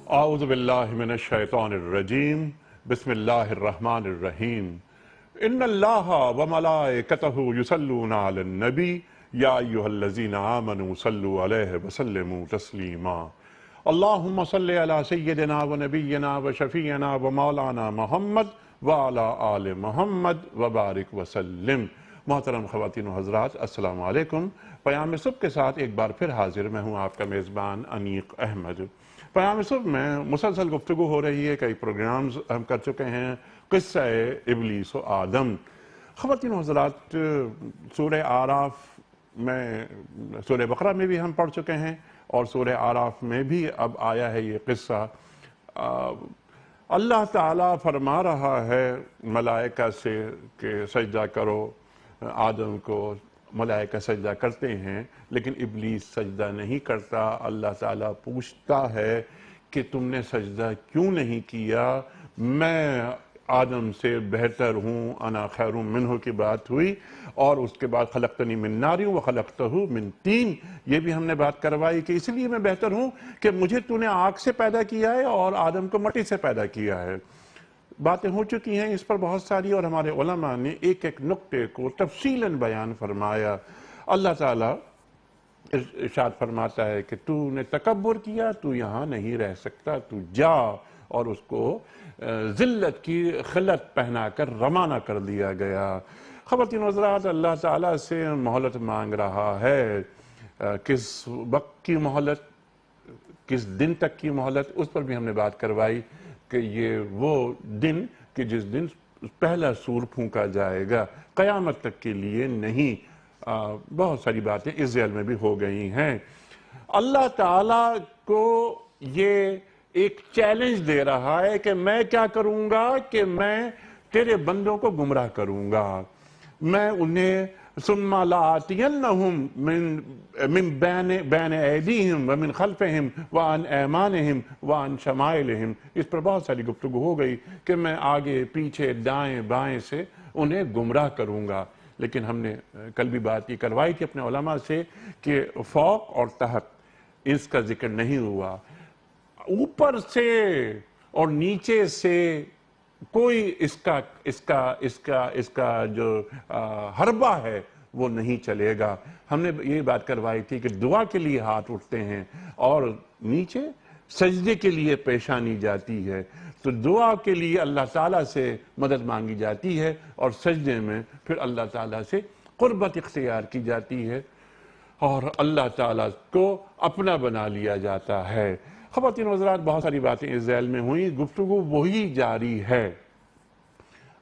اعوذ باللہ من الشیطان الرجیم بسم اللہ الرحمن الرحیم ان اللہ وملائکتہ یصلون علی النبی یا ایہا الذین آمنوا صلوا علیہ وسلموا تسلیما اللہم صلی علی سیدنا و نبینا و شفیعنا و مولانا محمد وعلی آل محمد وبارک وسلم۔ محترم خواتین و حضرات، السلام علیکم۔ پیام صبح کے ساتھ ایک بار پھر حاضر میں ہوں آپ کا میزبان انیق احمد۔ پیام صبح میں مسلسل گفتگو ہو رہی ہے، کئی پروگرامز ہم کر چکے ہیں، قصہ ابلیس و آدم۔ خواتین و حضرات، سورہ اعراف میں، سورہ بقرہ میں بھی ہم پڑھ چکے ہیں اور سورہ اعراف میں بھی اب آیا ہے یہ قصہ۔ اللہ تعالیٰ فرما رہا ہے ملائکہ سے کہ سجدہ کرو آدم کو، ملائکہ سجدہ کرتے ہیں لیکن ابلیس سجدہ نہیں کرتا۔ اللہ تعالیٰ پوچھتا ہے کہ تم نے سجدہ کیوں نہیں کیا؟ میں آدم سے بہتر ہوں، انا خیر منہ کی بات ہوئی، اور اس کے بعد خلقتنی من نار وخلقتہ من طین، یہ بھی ہم نے بات کروائی کہ اس لیے میں بہتر ہوں کہ مجھے تو نے آگ سے پیدا کیا ہے اور آدم کو مٹی سے پیدا کیا ہے۔ باتیں ہو چکی ہیں اس پر بہت ساری، اور ہمارے علماء نے ایک ایک نقطے کو تفصیلاً بیان فرمایا۔ اللہ تعالیٰ ارشاد فرماتا ہے کہ تو نے تکبر کیا، تو یہاں نہیں رہ سکتا، تو جا، اور اس کو ذلت کی خلت پہنا کر روانہ کر دیا گیا۔ خواتین و حضرات، اللہ تعالیٰ سے مہلت مانگ رہا ہے۔ کس وقت کی مہلت، کس دن تک کی مہلت، اس پر بھی ہم نے بات کروائی کہ یہ وہ دن کہ جس دن پہلا سور پھونکا جائے گا، قیامت تک کے لیے نہیں۔ بہت ساری باتیں اس ذیل میں بھی ہو گئی ہیں۔ اللہ تعالیٰ کو یہ ایک چیلنج دے رہا ہے کہ میں کیا کروں گا کہ میں تیرے بندوں کو گمراہ کروں گا، میں انہیں ثم لآتینہم من بین ایدیہم ومن خلفہم وعن ایمانہم وعن شمائلہم۔ اس پر بہت ساری گفتگو ہو گئی کہ میں آگے پیچھے دائیں بائیں سے انہیں گمراہ کروں گا، لیکن ہم نے کل بھی بات یہ کروائی تھی اپنے علماء سے کہ فوق اور تحت اس کا ذکر نہیں ہوا، اوپر سے اور نیچے سے کوئی اس کا جو حربہ ہے وہ نہیں چلے گا۔ ہم نے یہ بات کروائی تھی کہ دعا کے لیے ہاتھ اٹھتے ہیں اور نیچے سجدے کے لیے پیشانی جاتی ہے، تو دعا کے لیے اللہ تعالیٰ سے مدد مانگی جاتی ہے اور سجدے میں پھر اللہ تعالیٰ سے قربت اختیار کی جاتی ہے اور اللہ تعالیٰ کو اپنا بنا لیا جاتا ہے۔ خواتین و حضرات، بہت ساری باتیں اس ذیل میں ہوئی، گفتگو وہی جاری ہے۔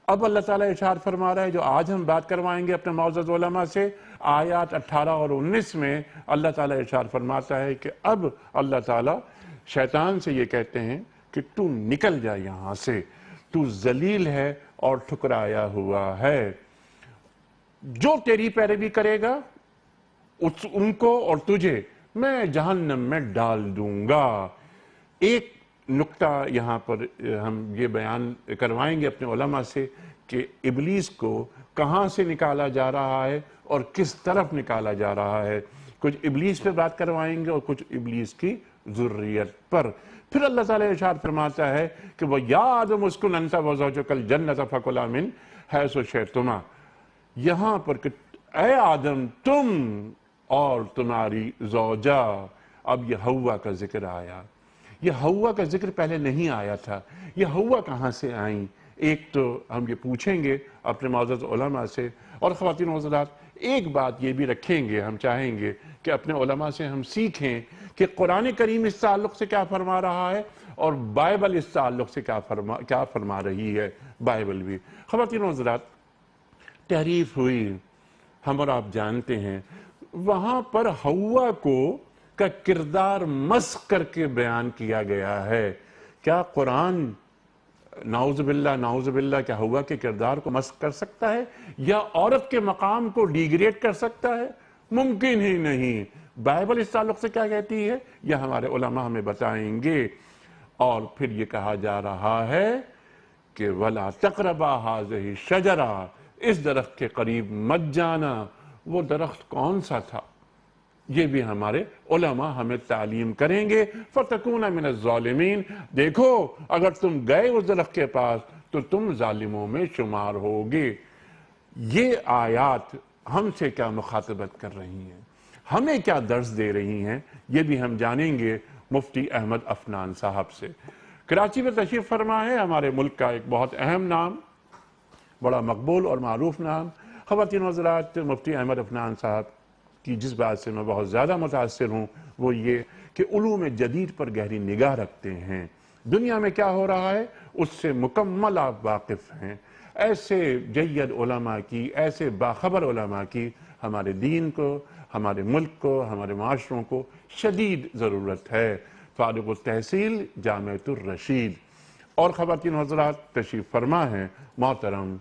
اب اللہ تعالیٰ ارشاد فرما رہا ہے، جو آج ہم بات کروائیں گے اپنے معزز علماء سے، آیات 18 اور 19 میں اللہ تعالیٰ ارشاد فرماتا ہے کہ اب اللہ تعالیٰ شیطان سے یہ کہتے ہیں کہ تو نکل جا یہاں سے، تو ذلیل ہے اور ٹھکرایا ہوا ہے، جو تیری پیروی کرے گا ان کو اور تجھے میں جہنم میں ڈال دوں گا۔ ایک نقطہ یہاں پر ہم یہ بیان کروائیں گے اپنے علماء سے کہ ابلیس کو کہاں سے نکالا جا رہا ہے اور کس طرف نکالا جا رہا ہے۔ کچھ ابلیس پہ بات کروائیں گے اور کچھ ابلیس کی ذریت پر۔ پھر اللہ تعالیٰ ارشاد فرماتا ہے کہ وَيَا آدَمُ اسْكُنْ أَنْتَ وَزَوْجُكَ الْجَنَّةَ فَكُلَا مِنْ حَيْثُ شِئْتُمَا۔ یہاں پر کہ اے آدم، تم اور تمہاری زوجہ، اب یہ حوا کا ذکر آیا۔ یہ حوا کا ذکر پہلے نہیں آیا تھا، یہ حوا کہاں سے آئیں؟ ایک تو ہم یہ پوچھیں گے اپنے معزز علماء سے، اور خواتین و حضرات ایک بات یہ بھی رکھیں گے، ہم چاہیں گے کہ اپنے علماء سے ہم سیکھیں کہ قرآن کریم اس تعلق سے کیا فرما رہا ہے اور بائبل اس تعلق سے کیا فرما رہی ہے، بائبل بھی۔ خواتین و حضرات، تحریف ہوئی، ہم اور آپ جانتے ہیں، وہاں پر حوا کا کردار مسخ کر کے بیان کیا گیا ہے۔ کیا قرآن نعوذ باللہ کیا حوا کے کردار کو مسخ کر سکتا ہے یا عورت کے مقام کو ڈیگریڈ کر سکتا ہے؟ ممکن ہی نہیں۔ بائبل اس تعلق سے کیا کہتی ہے یہ ہمارے علماء ہمیں بتائیں گے۔ اور پھر یہ کہا جا رہا ہے کہ وَلَا تَقْرَبَا هَٰذِهِ الشَّجَرَةَ، اس درخت کے قریب مت جانا۔ وہ درخت کون سا تھا؟ یہ بھی ہمارے علماء ہمیں تعلیم کریں گے۔ فَتَكُونَ مِنَ الظَّالِمِينَ، دیکھو اگر تم گئے اس درخت کے پاس تو تم ظالموں میں شمار ہوگے۔ یہ آیات ہم سے کیا مخاطبت کر رہی ہیں، ہمیں کیا درس دے رہی ہیں، یہ بھی ہم جانیں گے مفتی احمد عفنان صاحب سے۔ کراچی میں تشریف فرما ہے ہمارے ملک کا ایک بہت اہم نام، بڑا مقبول اور معروف نام۔ خواتین و حضرات، مفتی احمد عفنان صاحب کی جس بات سے میں بہت زیادہ متاثر ہوں وہ یہ کہ علوم جدید پر گہری نگاہ رکھتے ہیں۔ دنیا میں کیا ہو رہا ہے اس سے مکمل آپ واقف ہیں۔ ایسے جید علماء کی، ایسے باخبر علماء کی ہمارے دین کو، ہمارے ملک کو، ہمارے معاشروں کو شدید ضرورت ہے۔ فارغ التحصیل جامعۃ الرشید۔ اور خواتین و حضرات، تشریف فرما ہیں محترم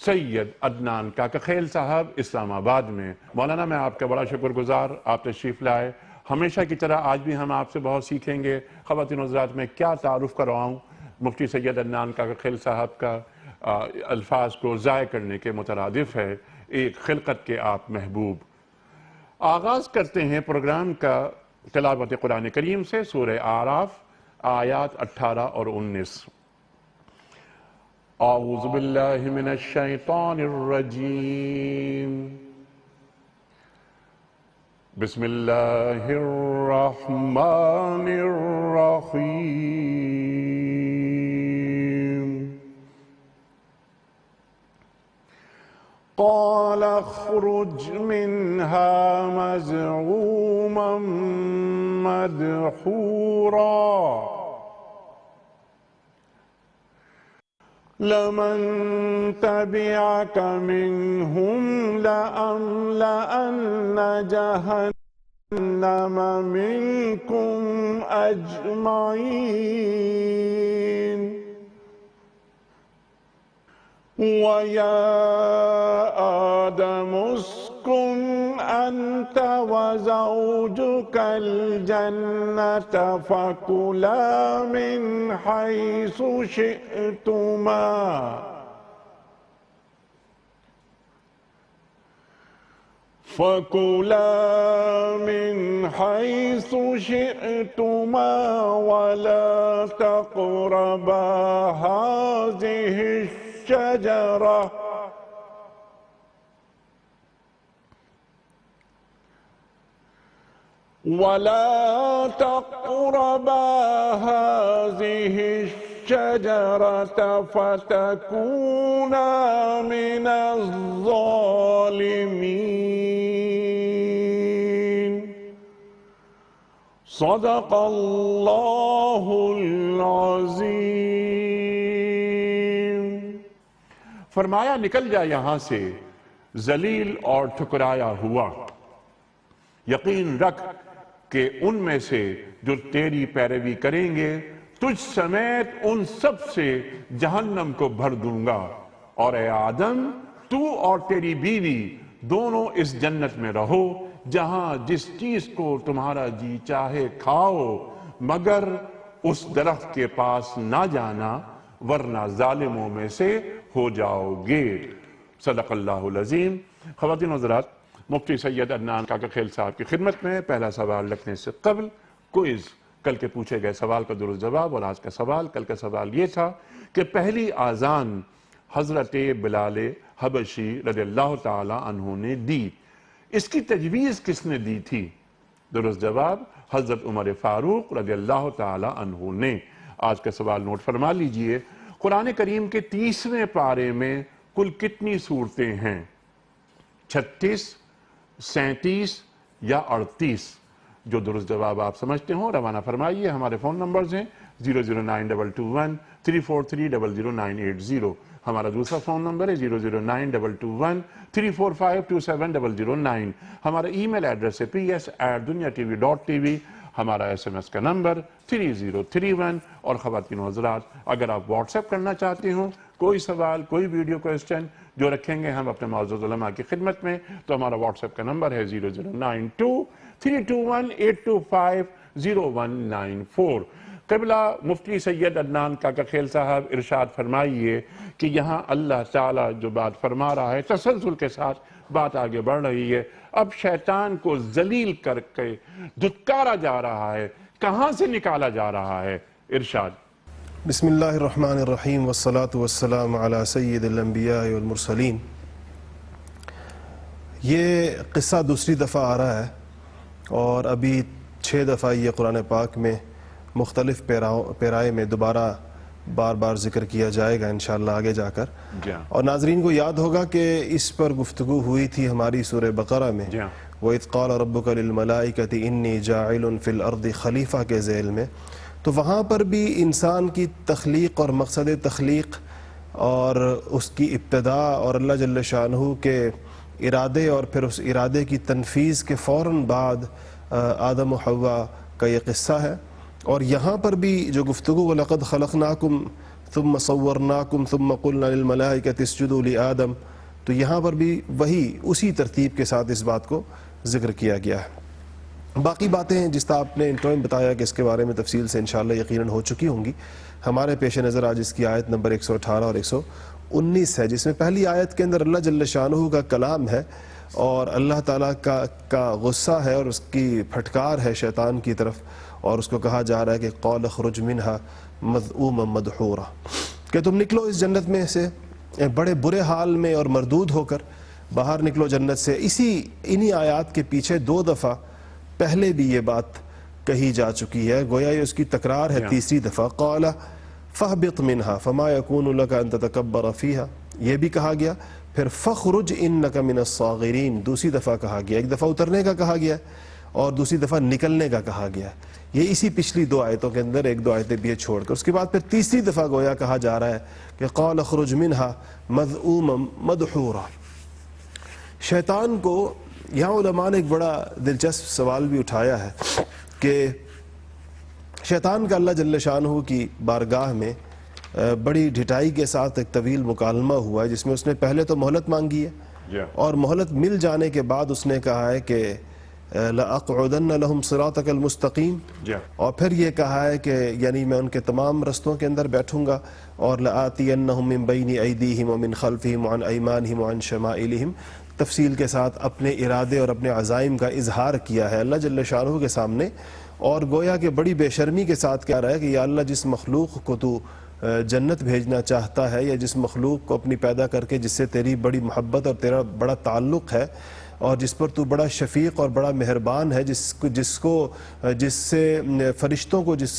سید عدنان کاکا خیل صاحب اسلام آباد میں۔ مولانا میں آپ کا بڑا شکر گزار، آپ تشریف لائے۔ ہمیشہ کی طرح آج بھی ہم آپ سے بہت سیکھیں گے۔ خواتین و حضرات، میں کیا تعارف کرواؤں مفتی سید عدنان کاکا خیل صاحب کا، الفاظ کو ضائع کرنے کے مترادف ہے، ایک خلقت کے آپ محبوب۔ آغاز کرتے ہیں پروگرام کا تلاوت قرآن کریم سے، سورہ اعراف آیات 18 اور 19۔ اعوذ باللہ من الشیطان الرجیم، بسم اللہ الرحمن الرحیم۔ قال اخرج منها مذعوما مدحورا لمن تبعك منهم لأملأن جهنم منكم أجمعين ويا آدم اسكن أنت وزوجك الجنة فكلا من حيث شئتما ولا تقربا هذه الشجرة فتكونا من الظالمين۔ صدق اللہ العظیم۔ فرمایا نکل جا یہاں سے ذلیل اور ٹھکرایا ہوا، یقین رکھ کہ ان میں سے جو تیری پیروی کریں گے تجھ سمیت ان سب سے جہنم کو بھر دوں گا، اور اے آدم تو اور تیری بیوی دونوں اس جنت میں رہو جہاں جس چیز کو تمہارا جی چاہے کھاؤ، مگر اس درخت کے پاس نہ جانا ورنہ ظالموں میں سے ہو جاؤ گے۔ صدق اللہ العظیم۔ خواتین و حضرات، مفتی سید عدنان کاکا خیل صاحب کی خدمت میں پہلا سوال رکھنے سے قبل کوئز، کل کے پوچھے گئے سوال کا درست جواب اور آج کا سوال۔ کل کا سوال یہ تھا کہ پہلی آذان حضرت بلال حبشی رضی اللہ تعالی عنہ نے دی، اس کی تجویز کس نے دی تھی؟ درست جواب حضرت عمر فاروق رضی اللہ تعالی عنہ نے۔ آج کا سوال نوٹ فرما لیجئے، قرآن کریم کے 30ویں پارے میں کل کتنی سورتیں ہیں؟ 36، 37 یا 38؟ جو درست جواب آپ سمجھتے ہوں روانہ فرمائیے۔ ہمارے فون نمبرز ہیں 0092210303980، ہمارا دوسرا فون نمبر ہے 0092213452709، ہمارا ای میل ایڈریس ہے ps@dunyatv.tv، ہمارا SMS کا نمبر 3031۔ اور خواتین و حضرات، اگر آپ واٹس ایپ کرنا چاہتے ہوں کوئی سوال، کوئی ویڈیو کوئسچن جو رکھیں گے ہم اپنے معزز علماء کی خدمت میں، تو ہمارا واٹس ایپ کا نمبر ہے 009232182500194۔ قبلہ مفتی سید عدنان کاکاخیل صاحب ارشاد فرمائیے کہ یہاں اللہ تعالیٰ جو بات فرما رہا ہے تسلسل کے ساتھ بات آگے بڑھ رہی ہے، اب شیطان کو ذلیل کر کے دھتکارا جا رہا ہے، کہاں سے نکالا جا رہا ہے؟ ارشاد۔ بسم اللہ الرحمن الرحیم والصلاة والسلام علی سید الانبیاء والمرسلین۔ یہ قصہ دوسری دفعہ آ رہا ہے اور ابھی 6 دفعہ یہ قرآن پاک میں مختلف پیرائے میں دوبارہ بار بار ذکر کیا جائے گا انشاءاللہ آگے جا کر۔ اور ناظرین کو یاد ہوگا کہ اس پر گفتگو ہوئی تھی ہماری سورہ بقرہ میں، وَإِذْ قَالَ رَبُّكَ لِلْمَلَائِكَةِ إِنِّي جَاعِلٌ فِي الْأَرْضِ خلیفہ کے ذیل میں، تو وہاں پر بھی انسان کی تخلیق اور مقصد تخلیق اور اس کی ابتدا اور اللہ جل شانہ کے ارادے اور پھر اس ارادے کی تنفیذ کے فوراً بعد آدم و حوا کا یہ قصہ ہے۔ اور یہاں پر بھی جو گفتگو وَلَقَدْ خَلَقْنَاكُمْ ثُمَّ صَوَّرْنَاكُمْ ثُمَّ قُلْنَا لِلْمَلَائِكَةِ اسْجُدُوا لِآدَمَ، تو یہاں پر بھی وہی اسی ترتیب کے ساتھ اس بات کو ذکر کیا گیا ہے۔ باقی باتیں جس طرح آپ نے انٹرو میں بتایا کہ اس کے بارے میں تفصیل سے انشاءاللہ یقیناً ہو چکی ہوں گی، ہمارے پیش نظر آج اس کی آیت نمبر 118 اور 119 ہے، جس میں پہلی آیت کے اندر اللہ جل شانہ کا کلام ہے اور اللہ تعالیٰ کا غصہ ہے اور اس کی پھٹکار ہے شیطان کی طرف، اور اس کو کہا جا رہا ہے کہ قَالَ اخْرُجْ مِنْهَا مَذْءُومًا مَدْحُورًا، کہ تم نکلو اس جنت میں سے بڑے برے حال میں اور مردود ہو کر باہر نکلو جنت سے۔ انہی آیات کے پیچھے 2 دفعہ پہلے بھی یہ بات کہی جا چکی ہے، گویا یہ اس کی تکرار ہے تیسری دفعہ۔ قَالَ فَاهْبِطْ مِنْهَا فَمَا يَكُونُ لَكَ أَن تَتَكَبَّرَ فِيهَا، یہ بھی کہا گیا۔ پھر فَخْرُجْ إِنَّكَ مِنَ الصَّاغِرِينَ دوسری دفعہ کہا گیا، ایک دفعہ اترنے کا کہا گیا اور دوسری دفعہ نکلنے کا کہا گیا، یہ اسی پچھلی 2 آیتوں کے اندر 1-2 آیتیں بھی چھوڑ کر۔ اس کے بعد پھر تیسری دفعہ گویا کہا جا رہا ہے کہ قَالَ اخْرُجْ مِنْهَا مَذْءُومًا مَدْحُورًا۔ شیطان کو یہاں علماء نے ایک بڑا دلچسپ سوال بھی اٹھایا ہے کہ شیطان کا اللہ جل شانہ کی بارگاہ میں بڑی ڈھٹائی کے ساتھ ایک طویل مکالمہ ہوا ہے، جس میں اس نے پہلے تو مہلت مانگی ہے اور مہلت مل جانے کے بعد اس نے کہا ہے کہ لَأَقْعُدَنَّ لَهُمْ صِرَاطَكَ الْمُسْتَقِيمَ، اور پھر یہ کہا ہے کہ یعنی میں ان کے تمام رستوں کے اندر بیٹھوں گا، اور لَآتِيَنَّهُمْ مِنْ بَيْنِ أَيْدِيهِمْ وَمِنْ خَلْفِهِمْ وَعَنْ أَيْمَانِهِمْ وَعَنْ شَمَائِلِهِمْ، تفصیل کے ساتھ اپنے ارادے اور اپنے عزائم کا اظہار کیا ہے اللہ جل شانہ کے سامنے، اور گویا کہ بڑی بے شرمی کے ساتھ کہہ رہا ہے کہ یا اللہ جس مخلوق کو تو جنت بھیجنا چاہتا ہے، یا جس مخلوق کو اپنی پیدا کر کے جس سے تیری بڑی محبت اور تیرا بڑا تعلق ہے اور جس پر تو بڑا شفیق اور بڑا مہربان ہے، جس سے فرشتوں کو جس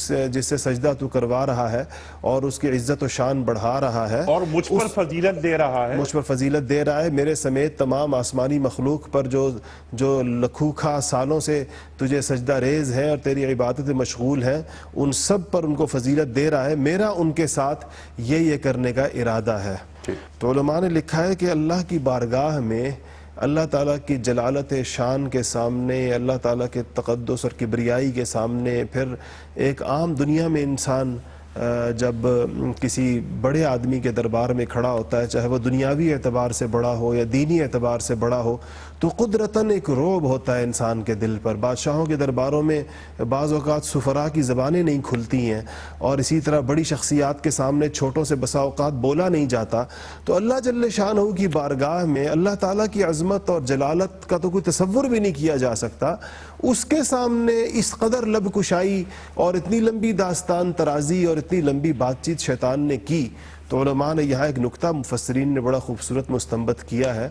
سے سجدہ تو کروا رہا ہے اور اس کی عزت و شان بڑھا رہا ہے اور مجھ پر فضیلت دے رہا ہے، مجھ پر فضیلت دے رہا ہے، میرے سمیت تمام آسمانی مخلوق پر جو لکھوکھا سالوں سے تجھے سجدہ ریز ہیں اور تیری عبادت مشغول ہیں، ان سب پر ان کو فضیلت دے رہا ہے، میرا ان کے ساتھ یہ کرنے کا ارادہ ہے۔ تو علماء نے لکھا ہے کہ اللہ کی بارگاہ میں اللہ تعالیٰ کی جلالت شان کے سامنے، اللہ تعالیٰ کے تقدس اور کبریائی کے سامنے، پھر ایک عام دنیا میں انسان جب کسی بڑے آدمی کے دربار میں کھڑا ہوتا ہے، چاہے وہ دنیاوی اعتبار سے بڑا ہو یا دینی اعتبار سے بڑا ہو، تو قدرتاً ایک رعب ہوتا ہے انسان کے دل پر۔ بادشاہوں کے درباروں میں بعض اوقات سفراء کی زبانیں نہیں کھلتی ہیں، اور اسی طرح بڑی شخصیات کے سامنے چھوٹوں سے بسا اوقات بولا نہیں جاتا۔ تو اللہ جل شانہ کی بارگاہ میں اللہ تعالیٰ کی عظمت اور جلالت کا تو کوئی تصور بھی نہیں کیا جا سکتا، اس کے سامنے اس قدر لب کشائی اور اتنی لمبی داستان ترازی اور اتنی لمبی بات چیت شیطان نے کی۔ تو علماء نے یہاں ایک نکتہ مفسرین نے بڑا خوبصورت مستنبط کیا ہے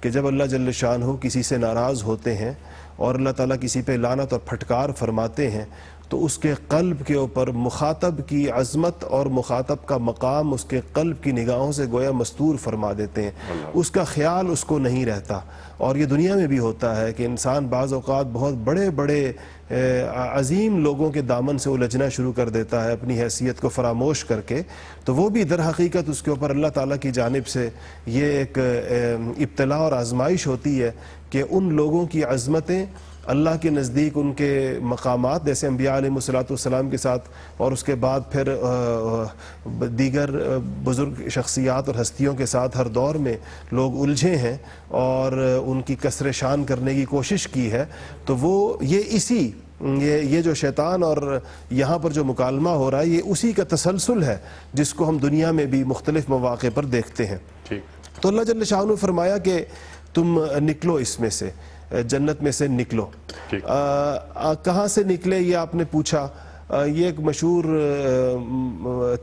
کہ جب اللہ جل شانہ کسی سے ناراض ہوتے ہیں اور اللہ تعالیٰ کسی پہ لعنت اور پھٹکار فرماتے ہیں، تو اس کے قلب کے اوپر مخاطب کی عظمت اور مخاطب کا مقام اس کے قلب کی نگاہوں سے گویا مستور فرما دیتے ہیں، اس کا خیال اس کو نہیں رہتا۔ اور یہ دنیا میں بھی ہوتا ہے کہ انسان بعض اوقات بہت بڑے بڑے عظیم لوگوں کے دامن سے الجھنا شروع کر دیتا ہے اپنی حیثیت کو فراموش کر کے، تو وہ بھی در حقیقت اس کے اوپر اللہ تعالیٰ کی جانب سے یہ ایک ابتلاء اور آزمائش ہوتی ہے کہ ان لوگوں کی عظمتیں اللہ کے نزدیک ان کے مقامات جیسے انبیاء علیہ السلام کے ساتھ اور اس کے بعد پھر دیگر بزرگ شخصیات اور ہستیوں کے ساتھ ہر دور میں لوگ الجھے ہیں اور ان کی کسر شان کرنے کی کوشش کی ہے، تو وہ یہ اسی یہ جو شیطان اور یہاں پر جو مکالمہ ہو رہا ہے یہ اسی کا تسلسل ہے جس کو ہم دنیا میں بھی مختلف مواقع پر دیکھتے ہیں. تو اللہ جل شانہ نے فرمایا کہ تم نکلو اس میں سے، جنت میں سے نکلو. کہاں سے نکلے یہ آپ نے پوچھا. یہ ایک مشہور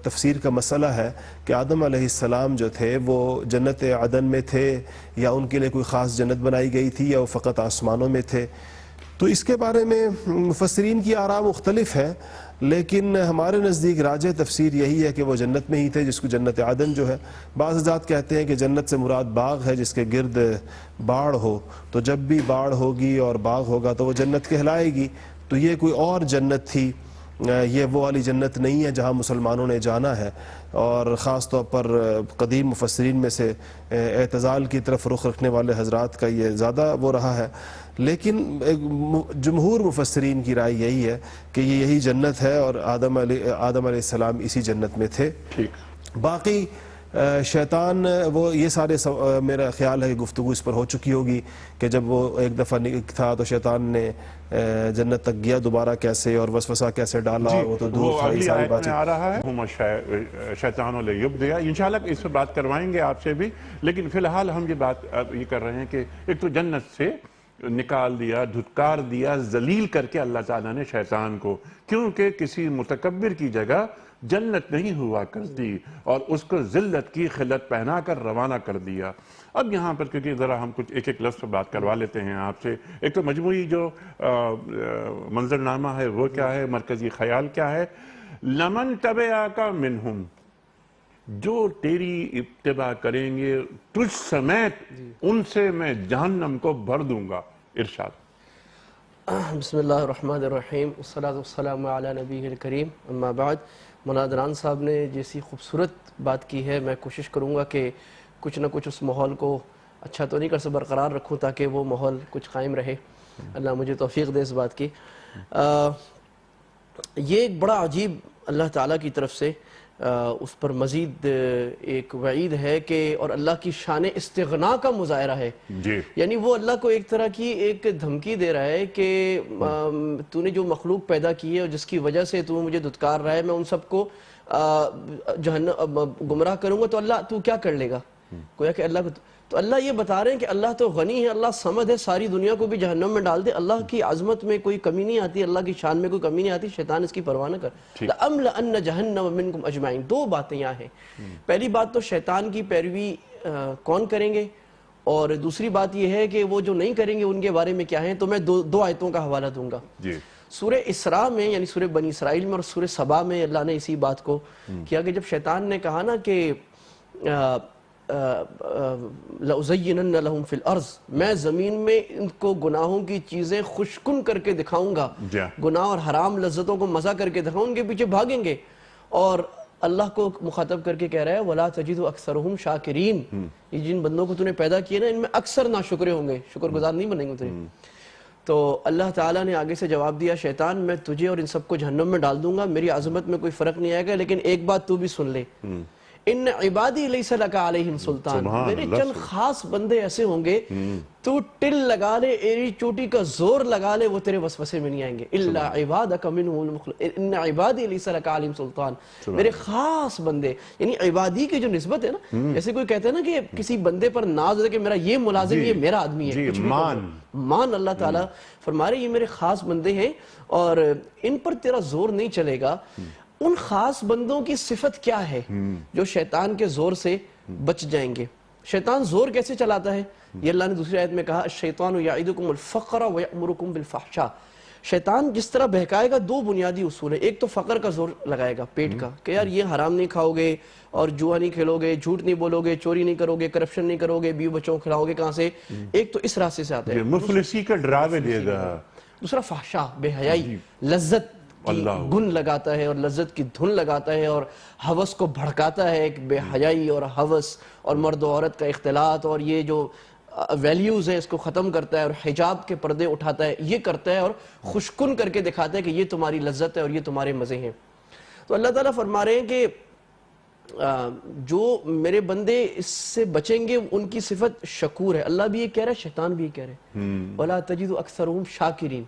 تفسیر کا مسئلہ ہے کہ آدم علیہ السلام جو تھے وہ جنت عدن میں تھے یا ان کے لیے کوئی خاص جنت بنائی گئی تھی یا وہ فقط آسمانوں میں تھے. تو اس کے بارے میں مفسرین کی آراء مختلف ہیں، لیکن ہمارے نزدیک راجح تفسیر یہی ہے کہ وہ جنت میں ہی تھے، جس کو جنت عدن جو ہے. بعض حضرات کہتے ہیں کہ جنت سے مراد باغ ہے جس کے گرد باڑ ہو، تو جب بھی باڑ ہوگی اور باغ ہوگا تو وہ جنت کہلائے گی. تو یہ کوئی اور جنت تھی، یہ وہ والی جنت نہیں ہے جہاں مسلمانوں نے جانا ہے. اور خاص طور پر قدیم مفسرین میں سے اعتزال کی طرف رخ رکھنے والے حضرات کا یہ زیادہ وہ رہا ہے. لیکن جمہور مفسرین کی رائے یہی ہے کہ یہ یہی جنت ہے اور آدم علیہ السلام اسی جنت میں تھے. باقی شیطان وہ یہ سارے میرا خیال ہے کہ گفتگو اس پر ہو چکی ہوگی کہ جب وہ ایک دفعہ تھا تو شیطان نے جنت تک گیا دوبارہ کیسے اور وسوسہ کیسے ڈالا اور وہ تو دور تھا. اگلی آیت میں آ رہا ہے شیطان لیبدیا. انشاءاللہ اس پر بات کروائیں گے آپ سے بھی، لیکن فی الحال ہم یہ بات یہ کر رہے ہیں کہ ایک تو جنت سے نکال دیا، دھتکار دیا، ذلیل کر کے اللہ تعالیٰ نے شیطان کو، کیونکہ کسی متکبر کی جگہ جنت نہیں ہوا کرتی اور اس کو ذلت کی خلت پہنا کر روانہ کر دیا. اب یہاں پر کیونکہ ذرا ہم کچھ ایک ایک لفظ پر بات کروا لیتے ہیں آپ سے. ایک تو مجموعی جو منظرنامہ ہے وہ کیا ہے، مرکزی خیال کیا ہے. لمن تبعک منہم، جو تیری اتباع کریں گے تجھ سمیت ان سے میں جہنم کو بھر دوں گا. ارشاد. بسم اللہ الرحمن الرحیم، والصلاة والسلام علی نبیہ الکریم، اما بعد. مولانا دران صاحب نے جیسی خوبصورت بات کی ہے، میں کوشش کروں گا کہ کچھ نہ کچھ اس ماحول کو اچھا تو نہیں کر سکتا برقرار رکھوں تاکہ وہ ماحول کچھ قائم رہے. اللہ مجھے توفیق دے اس بات کی. یہ ایک بڑا عجیب اللہ تعالیٰ کی طرف سے اس پر مزید ایک وعید ہے کہ اور اللہ کی شان استغنا کا مظاہرہ ہے. یعنی وہ اللہ کو ایک طرح کی ایک دھمکی دے رہا ہے کہ تو نے جو مخلوق پیدا کی ہے اور جس کی وجہ سے تو مجھے دھتکار رہا ہے، میں ان سب کو جہنم گمراہ کروں گا، تو اللہ تو کیا کر لے گا. گویا کہ اللہ کو تو اللہ یہ بتا رہے ہیں کہ اللہ تو غنی ہے، اللہ صمد ہے، ساری دنیا کو بھی جہنم میں ڈال دے، اللہ کی عظمت میں کوئی کمی نہیں آتی، اللہ کی شان میں کوئی کمی نہیں آتی، شیطان اس کی پرواہ نہ کر. لَأَمْلَأَنَّ جَهَنَّمَ مِنْكُمْ أَجْمَعِينَ. دو باتیں یہاں ہیں. پہلی بات تو شیطان کی پیروی کون کریں گے، اور دوسری بات یہ ہے کہ وہ جو نہیں کریں گے ان کے بارے میں کیا ہیں. تو میں دو آیتوں کا حوالہ دوں گا. سورہ اسراء میں یعنی سورہ بنی اسرائیل میں اور سورہ سبا میں اللہ نے اسی بات کو کیا کہ جب شیطان نے کہا نا کہ لَأُزَيِّنَنَّ لَهُمْ فِي الْأَرْضِ، میں زمین میں ان کو گناہوں کی چیزیں خوشکن کر کے دکھاؤں گا، گناہ اور حرام لذتوں کو مزہ کر کے دکھاؤں، ان کے پیچھے بھاگیں گے. اور اللہ کو مخاطب کر کے کہہ رہا ہے وَلَا تَجِدُ أَكْثَرُهُمْ شَاكِرِينَ. یہ جن بندوں کو تو نے پیدا کیا نا ان میں اکثر ناشکرے ہوں گے، شکر گزار نہیں بنیں گے تجھے. تو اللہ تعالیٰ نے آگے سے جواب دیا شیطان میں تجھے اور ان سب کو جہنم میں ڈال دوں گا، میری عظمت میں کوئی فرق نہیں آئے گا، لیکن ایک بات تو بھی سن لے، ان عبادی لیس لک علیہم سلطان. میرے چند خاص بندے ایسے ہوں گے تو ٹل لگا لے، ایری چوٹی کا زور لگا لے، وہ تیرے وسوسے میں نہیں آئیں گے. الا عبادک منہم المخلصین ان عبادی لیس لک علیہم سلطان. میرے خاص بندے، یعنی عبادی کی جو نسبت ہے نا، جیسے کوئی کہتا ہے نا کہ کسی بندے پر ناز ہے کہ میرا یہ ملازم یہ میرا آدمی ہے، مان اللہ تعالیٰ فرما رہے یہ میرے خاص بندے ہیں اور ان پر تیرا زور نہیں چلے گا. ان خاص بندوں کی صفت کیا ہے جو شیطان کے زور سے بچ جائیں گے. شیطان زور کیسے چلاتا ہے یہ اللہ نے دوسری آیت میں کہا الشیطان یعدکم الفقر ویأمرکم بالفحشاء. شیطان جس طرح بہکائے گا دو بنیادی اصول ہے. ایک تو فقر کا زور لگائے گا، پیٹ کا، کہ یار یہ حرام نہیں کھاؤ گے اور جوا نہیں کھیلو گے، جھوٹ نہیں بولو گے، چوری نہیں کرو گے، کرپشن نہیں کرو گے، بیوی بچوں کو کھلاؤ گے کہاں سے. ایک تو اس راستے سے آتا ہے، مفلسی کا ڈراوے دے گا. دوسرا فحشاء، بے حیائی، لذت کی گن لگاتا ہے اور لذت کی دھن لگاتا ہے اور حوث کو بھڑکاتا ہے. ایک بے حیائی اور حوث اور مرد و عورت کا اختلاط اور یہ جو ویلیوز ہیں اس کو ختم کرتا ہے اور حجاب کے پردے اٹھاتا ہے، یہ کرتا ہے اور خوشکن کر کے دکھاتا ہے کہ یہ تمہاری لذت ہے اور یہ تمہارے مزے ہیں. تو اللہ تعالیٰ فرما رہے ہیں کہ جو میرے بندے اس سے بچیں گے ان کی صفت شکور ہے. اللہ بھی یہ کہہ رہا ہے, شیطان بھی یہ کہہ رہے ہیں, وَلَا تَجِدُ أَكْثَرُهُمْ شَاكِرِينَ,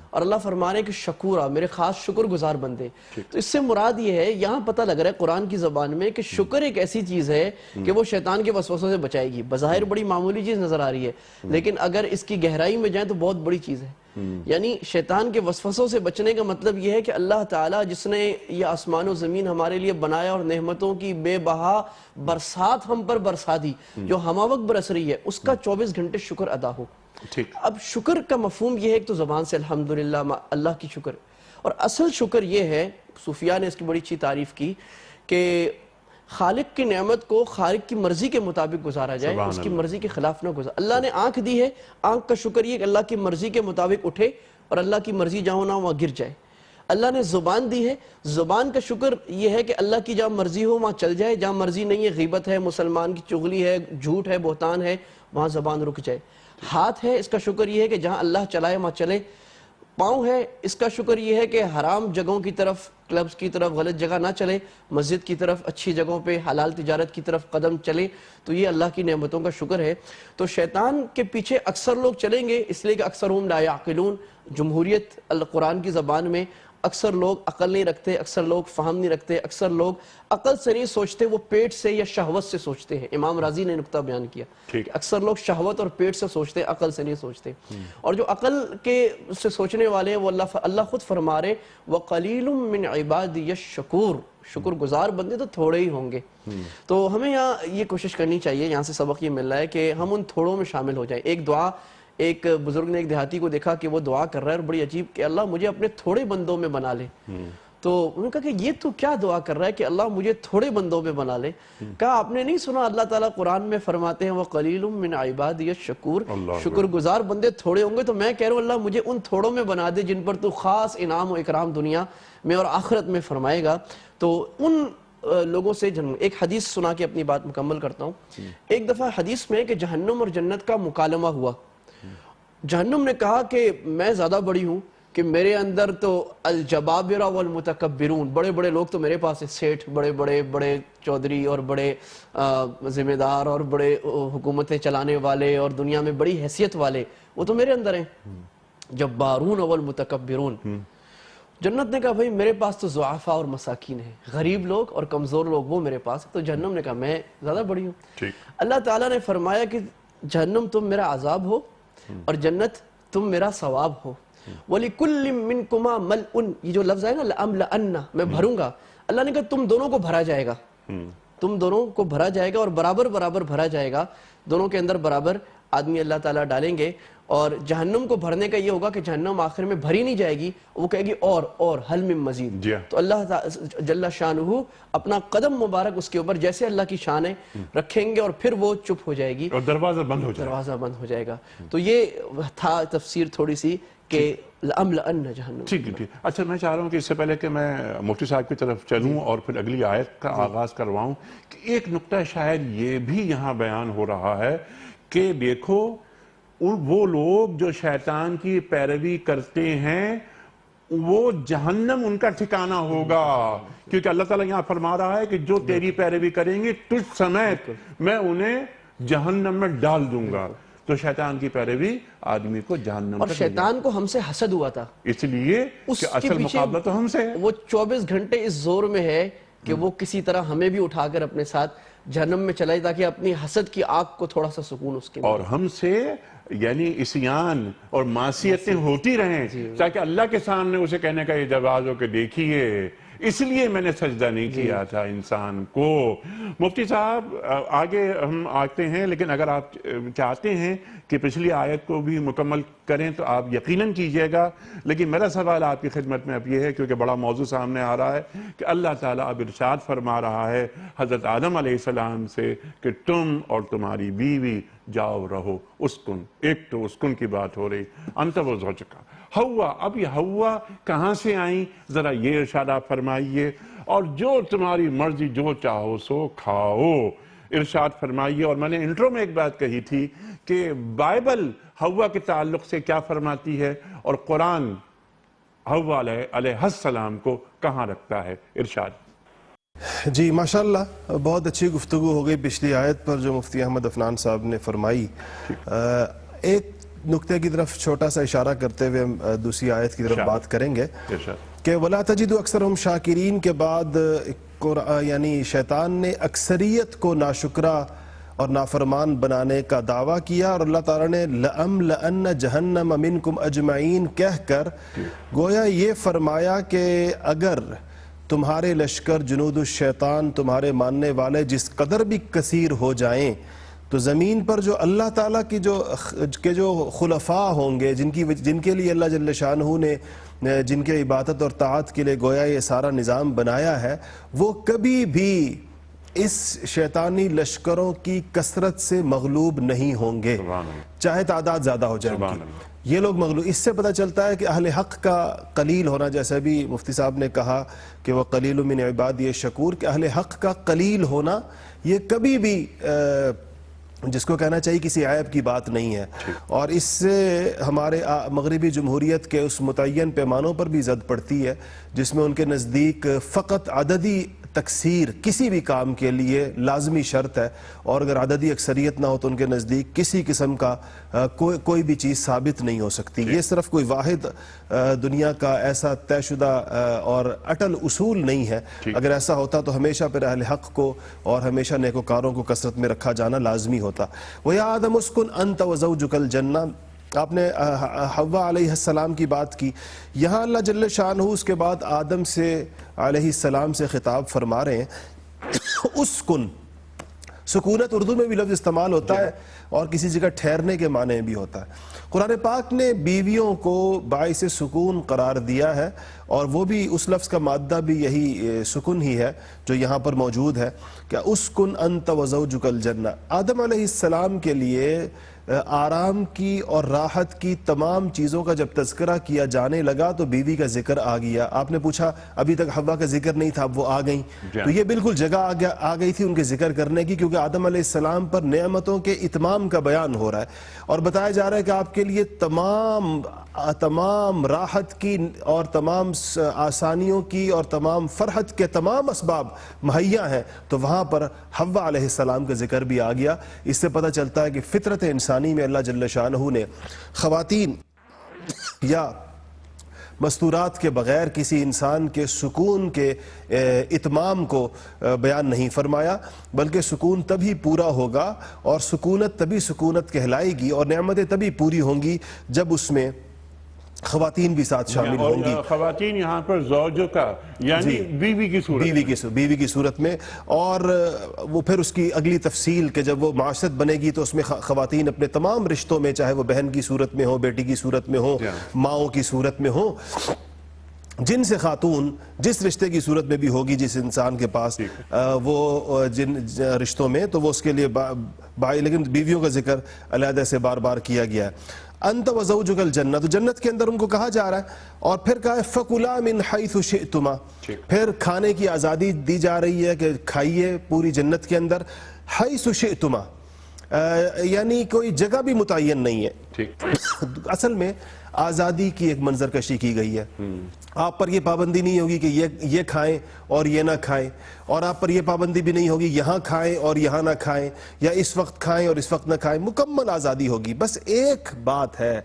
اور اللہ فرما رہے ہیں کہ شکورا, میرے خاص شکر گزار بندے. تو اس سے مراد یہ ہے, یہاں پتہ لگ رہا ہے قرآن کی زبان میں کہ شکر ایک ایسی چیز ہے کہ وہ شیطان کے وسوسوں سے بچائے گی. بظاہر بڑی معمولی چیز نظر آ رہی ہے, لیکن اگر اس کی گہرائی میں جائیں تو بہت بڑی چیز ہے. یعنی شیطان کے وسوسوں سے بچنے کا مطلب یہ ہے کہ اللہ تعالیٰ جس نے یہ آسمان و زمین ہمارے لیے بنایا اور نعمتوں کی بے بہا برسات ہم پر برسا دی جو ہمہ وقت برس رہی ہے, اس کا 24 گھنٹے شکر ادا ہو. اب شکر کا مفہوم یہ ہے کہ تو زبان سے الحمدللہ اللہ کی شکر, اور اصل شکر یہ ہے, صوفیاء نے اس کی بڑی اچھی تعریف کی کہ خالق کی نعمت کو خالق کی مرضی کے مطابق گزارا جائے, اس کی مرضی کے خلاف نہ گزارا. اللہ نے آنکھ دی ہے, آنکھ کا شکر یہ کہ اللہ کی مرضی کے مطابق اٹھے اور اللہ کی مرضی جہاں نہ وہاں گر جائے. اللہ نے زبان دی ہے, زبان کا شکر یہ ہے کہ اللہ کی جہاں مرضی ہو وہاں چل جائے, جہاں مرضی نہیں ہے, غیبت ہے, مسلمان کی چغلی ہے, جھوٹ ہے, بہتان ہے, وہاں زبان رک جائے. ہاتھ ہے, اس کا شکر یہ ہے کہ جہاں اللہ چلائے وہاں چلے. پاؤں ہے, اس کا شکر یہ ہے کہ حرام جگہوں کی طرف, کلبز کی طرف, غلط جگہ نہ چلے, مسجد کی طرف, اچھی جگہوں پہ حلال تجارت کی طرف قدم چلے. تو یہ اللہ کی نعمتوں کا شکر ہے. تو شیطان کے پیچھے اکثر لوگ چلیں گے, اس لیے کہ اکثرہم لا یعقلون, جمہوریت القرآن کی زبان میں اکثر لوگ عقل نہیں رکھتے, اکثر لوگ فہم نہیں رکھتے, اکثر لوگ عقل سے نہیں سوچتے, وہ پیٹ سے یا شہوت سے سوچتے ہیں. امام راضی نے نقطہ بیان کیا کہ اکثر لوگ شہوت اور پیٹ سے سوچتے ہیں, عقل سے نہیں سوچتے. اور جو عقل کے سے سوچنے والے ہیں وہ اللہ خود فرما رہے وَقَلِيلٌ مِّنْ عِبَادِيَ الشَّكُورُ, شکر گزار بندے تو تھوڑے ہی ہوں گے. تو ہمیں یہاں یہ کوشش کرنی چاہیے, یہاں سے سبق یہ مل رہا ہے کہ ہم ان تھوڑوں میں شامل ہو جائیں. ایک دعا, ایک بزرگ نے ایک دیہاتی کو دیکھا کہ وہ دعا کر رہا ہے اور بڑی عجیب کہ اللہ مجھے اپنے تھوڑے بندوں میں بنا لے. تو انہوں نے کہا کہ یہ تو کیا دعا کر رہا ہے کہ اللہ مجھے تھوڑے بندوں میں بنا لے. کہا آپ نے نہیں سنا اللہ تعالیٰ قرآن میں فرماتے ہیں وَقَلِيلٌ مِّنْ عِبَادِيَ الشَّكُورُ, شکر گزار بندے تھوڑے ہوں گے. تو میں کہہ رہا ہوں اللہ مجھے ان تھوڑوں میں بنا دے جن پر تو خاص انعام و اکرام دنیا میں اور آخرت میں فرمائے گا. تو ان لوگوں سے ایک حدیث سنا کے اپنی بات مکمل کرتا ہوں. ایک دفعہ حدیث میں کہ جہنم اور جنت کا مکالمہ ہوا. جہنم نے کہا کہ میں زیادہ بڑی ہوں, کہ میرے اندر تو الجبابرہ والمتکبرون, بڑے بڑے لوگ تو میرے پاس ہیں, سیٹھ, بڑے بڑے بڑے چودھری اور بڑے ذمہ دار اور بڑے حکومتیں چلانے والے اور دنیا میں بڑی حیثیت والے, وہ تو میرے اندر ہیں. جبارون والمتکبرون. جنت نے کہا بھئی میرے پاس تو ضعفاء اور مساکین ہیں, غریب لوگ اور کمزور لوگ وہ میرے پاس. تو جہنم نے کہا میں زیادہ بڑی ہوں. اللہ تعالیٰ نے فرمایا کہ جہنم تم میرا عذاب ہو اور جنت تم میرا ثواب ہو. وَلِكُلِّ مِنْكُمَا مَلْءٌ, یہ جو لفظ ہے نا لَأَمْلَأَنَّ, میں بھروں گا. اللہ نے کہا تم دونوں کو بھرا جائے گا, تم دونوں کو بھرا جائے گا اور برابر برابر بھرا جائے گا. دونوں کے اندر برابر آدمی اللہ تعالیٰ ڈالیں گے. اور جہنم کو بھرنے کا یہ ہوگا کہ جہنم آخر میں بھری نہیں جائے گی, وہ کہے گی اور حل من مزید. تو اللہ جل شانہ اپنا قدم مبارک اس کے اوپر جیسے اللہ کی شان ہے رکھیں گے اور پھر وہ چپ ہو جائے گی اور دروازہ بند ہو جائے گا. تو یہ تھا تفسیر تھوڑی سی کہ لَأَمْلَأَنَّ جَهَنَّمَ. ٹھیک. اچھا میں چاہ رہا ہوں کہ اس سے پہلے کہ میں مفتی صاحب کی طرف چلوں اور پھر اگلی آیت کا آغاز کرواؤں, کہ ایک نقطہ شاید یہ بھی یہاں بیان ہو رہا ہے کہ دیکھو وہ لوگ جو شیطان کی پیروی کرتے ہیں وہ جہنم ان کا ٹھکانہ ہوگا, کیونکہ اللہ تعالیٰ یہاں فرما رہا ہے کہ جو تیری پیروی کریں گے تجھ سمیت میں انہیں جہنم میں ڈال دوں گا. تو شیطان کی پیروی آدمی کو جہنم, اور شیطان کو ہم سے حسد ہوا تھا اس لیے کہ اصل مقابلہ تو ہم سے ہے. وہ 24 گھنٹے اس زور میں ہے کہ وہ کسی طرح ہمیں بھی اٹھا کر اپنے ساتھ جہنم میں چلائے تاکہ اپنی حسد کی آگ کو تھوڑا سا سکون اس کے. اور ہم سے یعنی عصیان اور معصیتیں ہوتی رہیں تاکہ اللہ کے سامنے اسے کہنے کا یہ جواز ہو کہ دیکھیے اس لیے میں نے سجدہ نہیں کیا تھا انسان کو. مفتی صاحب آگے ہم آتے ہیں, لیکن اگر آپ چاہتے ہیں کہ پچھلی آیت کو بھی مکمل کریں تو آپ یقیناً کیجئے گا, لیکن میرا سوال آپ کی خدمت میں اب یہ ہے کیونکہ بڑا موضوع سامنے آ رہا ہے کہ اللہ تعالیٰ اب ارشاد فرما رہا ہے حضرت آدم علیہ السلام سے کہ تم اور تمہاری بیوی جاؤ رہو اسکن, ایک تو اسکن کی بات ہو رہی, انت و زوجک. ہوا, اب یہ ہوا کہاں سے آئیں ذرا یہ ارشاد آپ فرمائیے, اور جو تمہاری مرضی جو چاہو سو کھاؤ ارشاد فرمائیے. اور میں نے انٹرو میں ایک بات کہی تھی کہ بائبل ہوا کے تعلق سے کیا فرماتی ہے اور قرآن ہوا علیہ السلام کو کہاں رکھتا ہے. ارشاد. جی ماشاءاللہ بہت اچھی گفتگو ہو گئی پچھلی آیت پر جو مفتی احمد عفنان صاحب نے فرمائی. ایک نقطے کی طرف چھوٹا سا اشارہ کرتے ہوئے ہم دوسری آیت کی طرف بات کریں گے کہ وَلَا تَجِدُ أَكْثَرَهُمْ شَاكِرِينَ کے بعد یعنی شیطان نے اکثریت کو ناشکرا اور نافرمان بنانے کا دعویٰ کیا، اور اللہ تعالیٰ نے لَأَمْلَأَنَّ جَهَنَّمَ مِنْكُمْ أَجْمَعِينَ کہہ کر گویا یہ فرمایا کہ اگر تمہارے لشکر جنود الشیطان تمہارے ماننے والے جس قدر بھی کثیر ہو جائیں تو زمین پر جو اللہ تعالیٰ کی جو خلفاء ہوں گے جن کے لیے اللہ جل شانہ نے جن کے عبادت اور طاعت کے لیے گویا یہ سارا نظام بنایا ہے، وہ کبھی بھی اس شیطانی لشکروں کی کثرت سے مغلوب نہیں ہوں گے، چاہے تعداد زیادہ ہو جائے ان کی. یہ لوگ مغلوب. اس سے پتہ چلتا ہے کہ اہل حق کا قلیل ہونا، جیسے بھی مفتی صاحب نے کہا کہ وہ قلیل من عبادی شکور، کہ اہل حق کا قلیل ہونا یہ کبھی بھی جس کو کہنا چاہیے کسی عیب کی بات نہیں ہے. اور اس سے ہمارے مغربی جمہوریت کے اس متعین پیمانوں پر بھی زد پڑتی ہے جس میں ان کے نزدیک فقط عددی تکثیر کسی بھی کام کے لیے لازمی شرط ہے، اور اگر عددی اکثریت نہ ہو تو ان کے نزدیک کسی قسم کا کوئی بھی چیز ثابت نہیں ہو سکتی. یہ صرف کوئی واحد دنیا کا ایسا طے شدہ اور اٹل اصول نہیں ہے. اگر ایسا ہوتا تو ہمیشہ پھر اہل حق کو اور ہمیشہ نیکوکاروں کو کثرت میں رکھا جانا لازمی ہوتا. وَيَا آدَمُ اسْكُنْ أَنْتَ وَزَوْجُكَ الْجَنَّةَ، آپ نے حوا علیہ السلام کی بات کی. یہاں اللہ جل شانہ اس کے بعد آدم سے علیہ السلام سے خطاب فرما رہے ہیں. اسکن، سکونت اردو میں بھی لفظ استعمال ہوتا ہے اور کسی جگہ ٹھہرنے کے معنی بھی ہوتا ہے. قرآن پاک نے بیویوں کو باعث سکون قرار دیا ہے، اور وہ بھی اس لفظ کا مادہ بھی یہی سکون ہی ہے جو یہاں پر موجود ہے کہ اسکن انت وزوجک الجنہ. آدم علیہ السلام کے لیے آرام کی اور راحت کی تمام چیزوں کا جب تذکرہ کیا جانے لگا تو بیوی کا ذکر آ گیا. آپ نے پوچھا ابھی تک حوا کا ذکر نہیں تھا، اب وہ آ گئیں، تو یہ بالکل جگہ آ گئی تھی ان کے ذکر کرنے کی، کیونکہ آدم علیہ السلام پر نعمتوں کے اتمام کا بیان ہو رہا ہے اور بتایا جا رہا ہے کہ آپ کے لیے تمام راحت کی اور تمام آسانیوں کی اور تمام فرحت کے تمام اسباب مہیا ہیں. تو وہاں پر حوا علیہ السلام کا ذکر بھی آ گیا. اس سے پتہ چلتا ہے کہ فطرت انسانی میں اللہ جل شانہ نے خواتین یا مستورات کے بغیر کسی انسان کے سکون کے اتمام کو بیان نہیں فرمایا، بلکہ سکون تبھی پورا ہوگا اور سکونت تبھی سکونت کہلائے گی اور نعمتیں تبھی پوری ہوں گی جب اس میں خواتین بھی ساتھ شامل ہوں گی. خواتین یہاں پر زوجوں کا یعنی بیوی کی صورت میں. اور وہ پھر اس کی اگلی تفصیل کہ جب وہ معاشرت بنے گی تو اس میں خواتین اپنے تمام رشتوں میں، چاہے وہ بہن کی صورت میں ہو، بیٹی کی صورت میں ہو، ماؤں کی صورت میں ہو، جن سے خاتون جس رشتے کی صورت میں بھی ہوگی جس انسان کے پاس وہ جن رشتوں میں، تو وہ اس کے لیے لیکن بیویوں کا ذکر علیحدہ سے بار بار کیا گیا ہے. انت وزوجک الجنہ، تو جنت کے اندر ان کو کہا جا رہا ہے. اور پھر کہا ہے فَكُلَا مِنْ حَيْثُ شِئْتُمَا، پھر کھانے کی آزادی دی جا رہی ہے کہ کھائیے پوری جنت کے اندر. حَيْثُ شِئْتُمَا یعنی کوئی جگہ بھی متعین نہیں ہے. اصل میں آزادی کی ایک منظر کشی کی گئی ہے. آپ پر یہ پابندی نہیں ہوگی کہ یہ کھائیں اور یہ نہ کھائیں، اور آپ پر یہ پابندی بھی نہیں ہوگی یہاں کھائیں اور یہاں نہ کھائیں، یا اس وقت کھائیں اور اس وقت نہ کھائیں. مکمل آزادی ہوگی. بس ایک بات ہے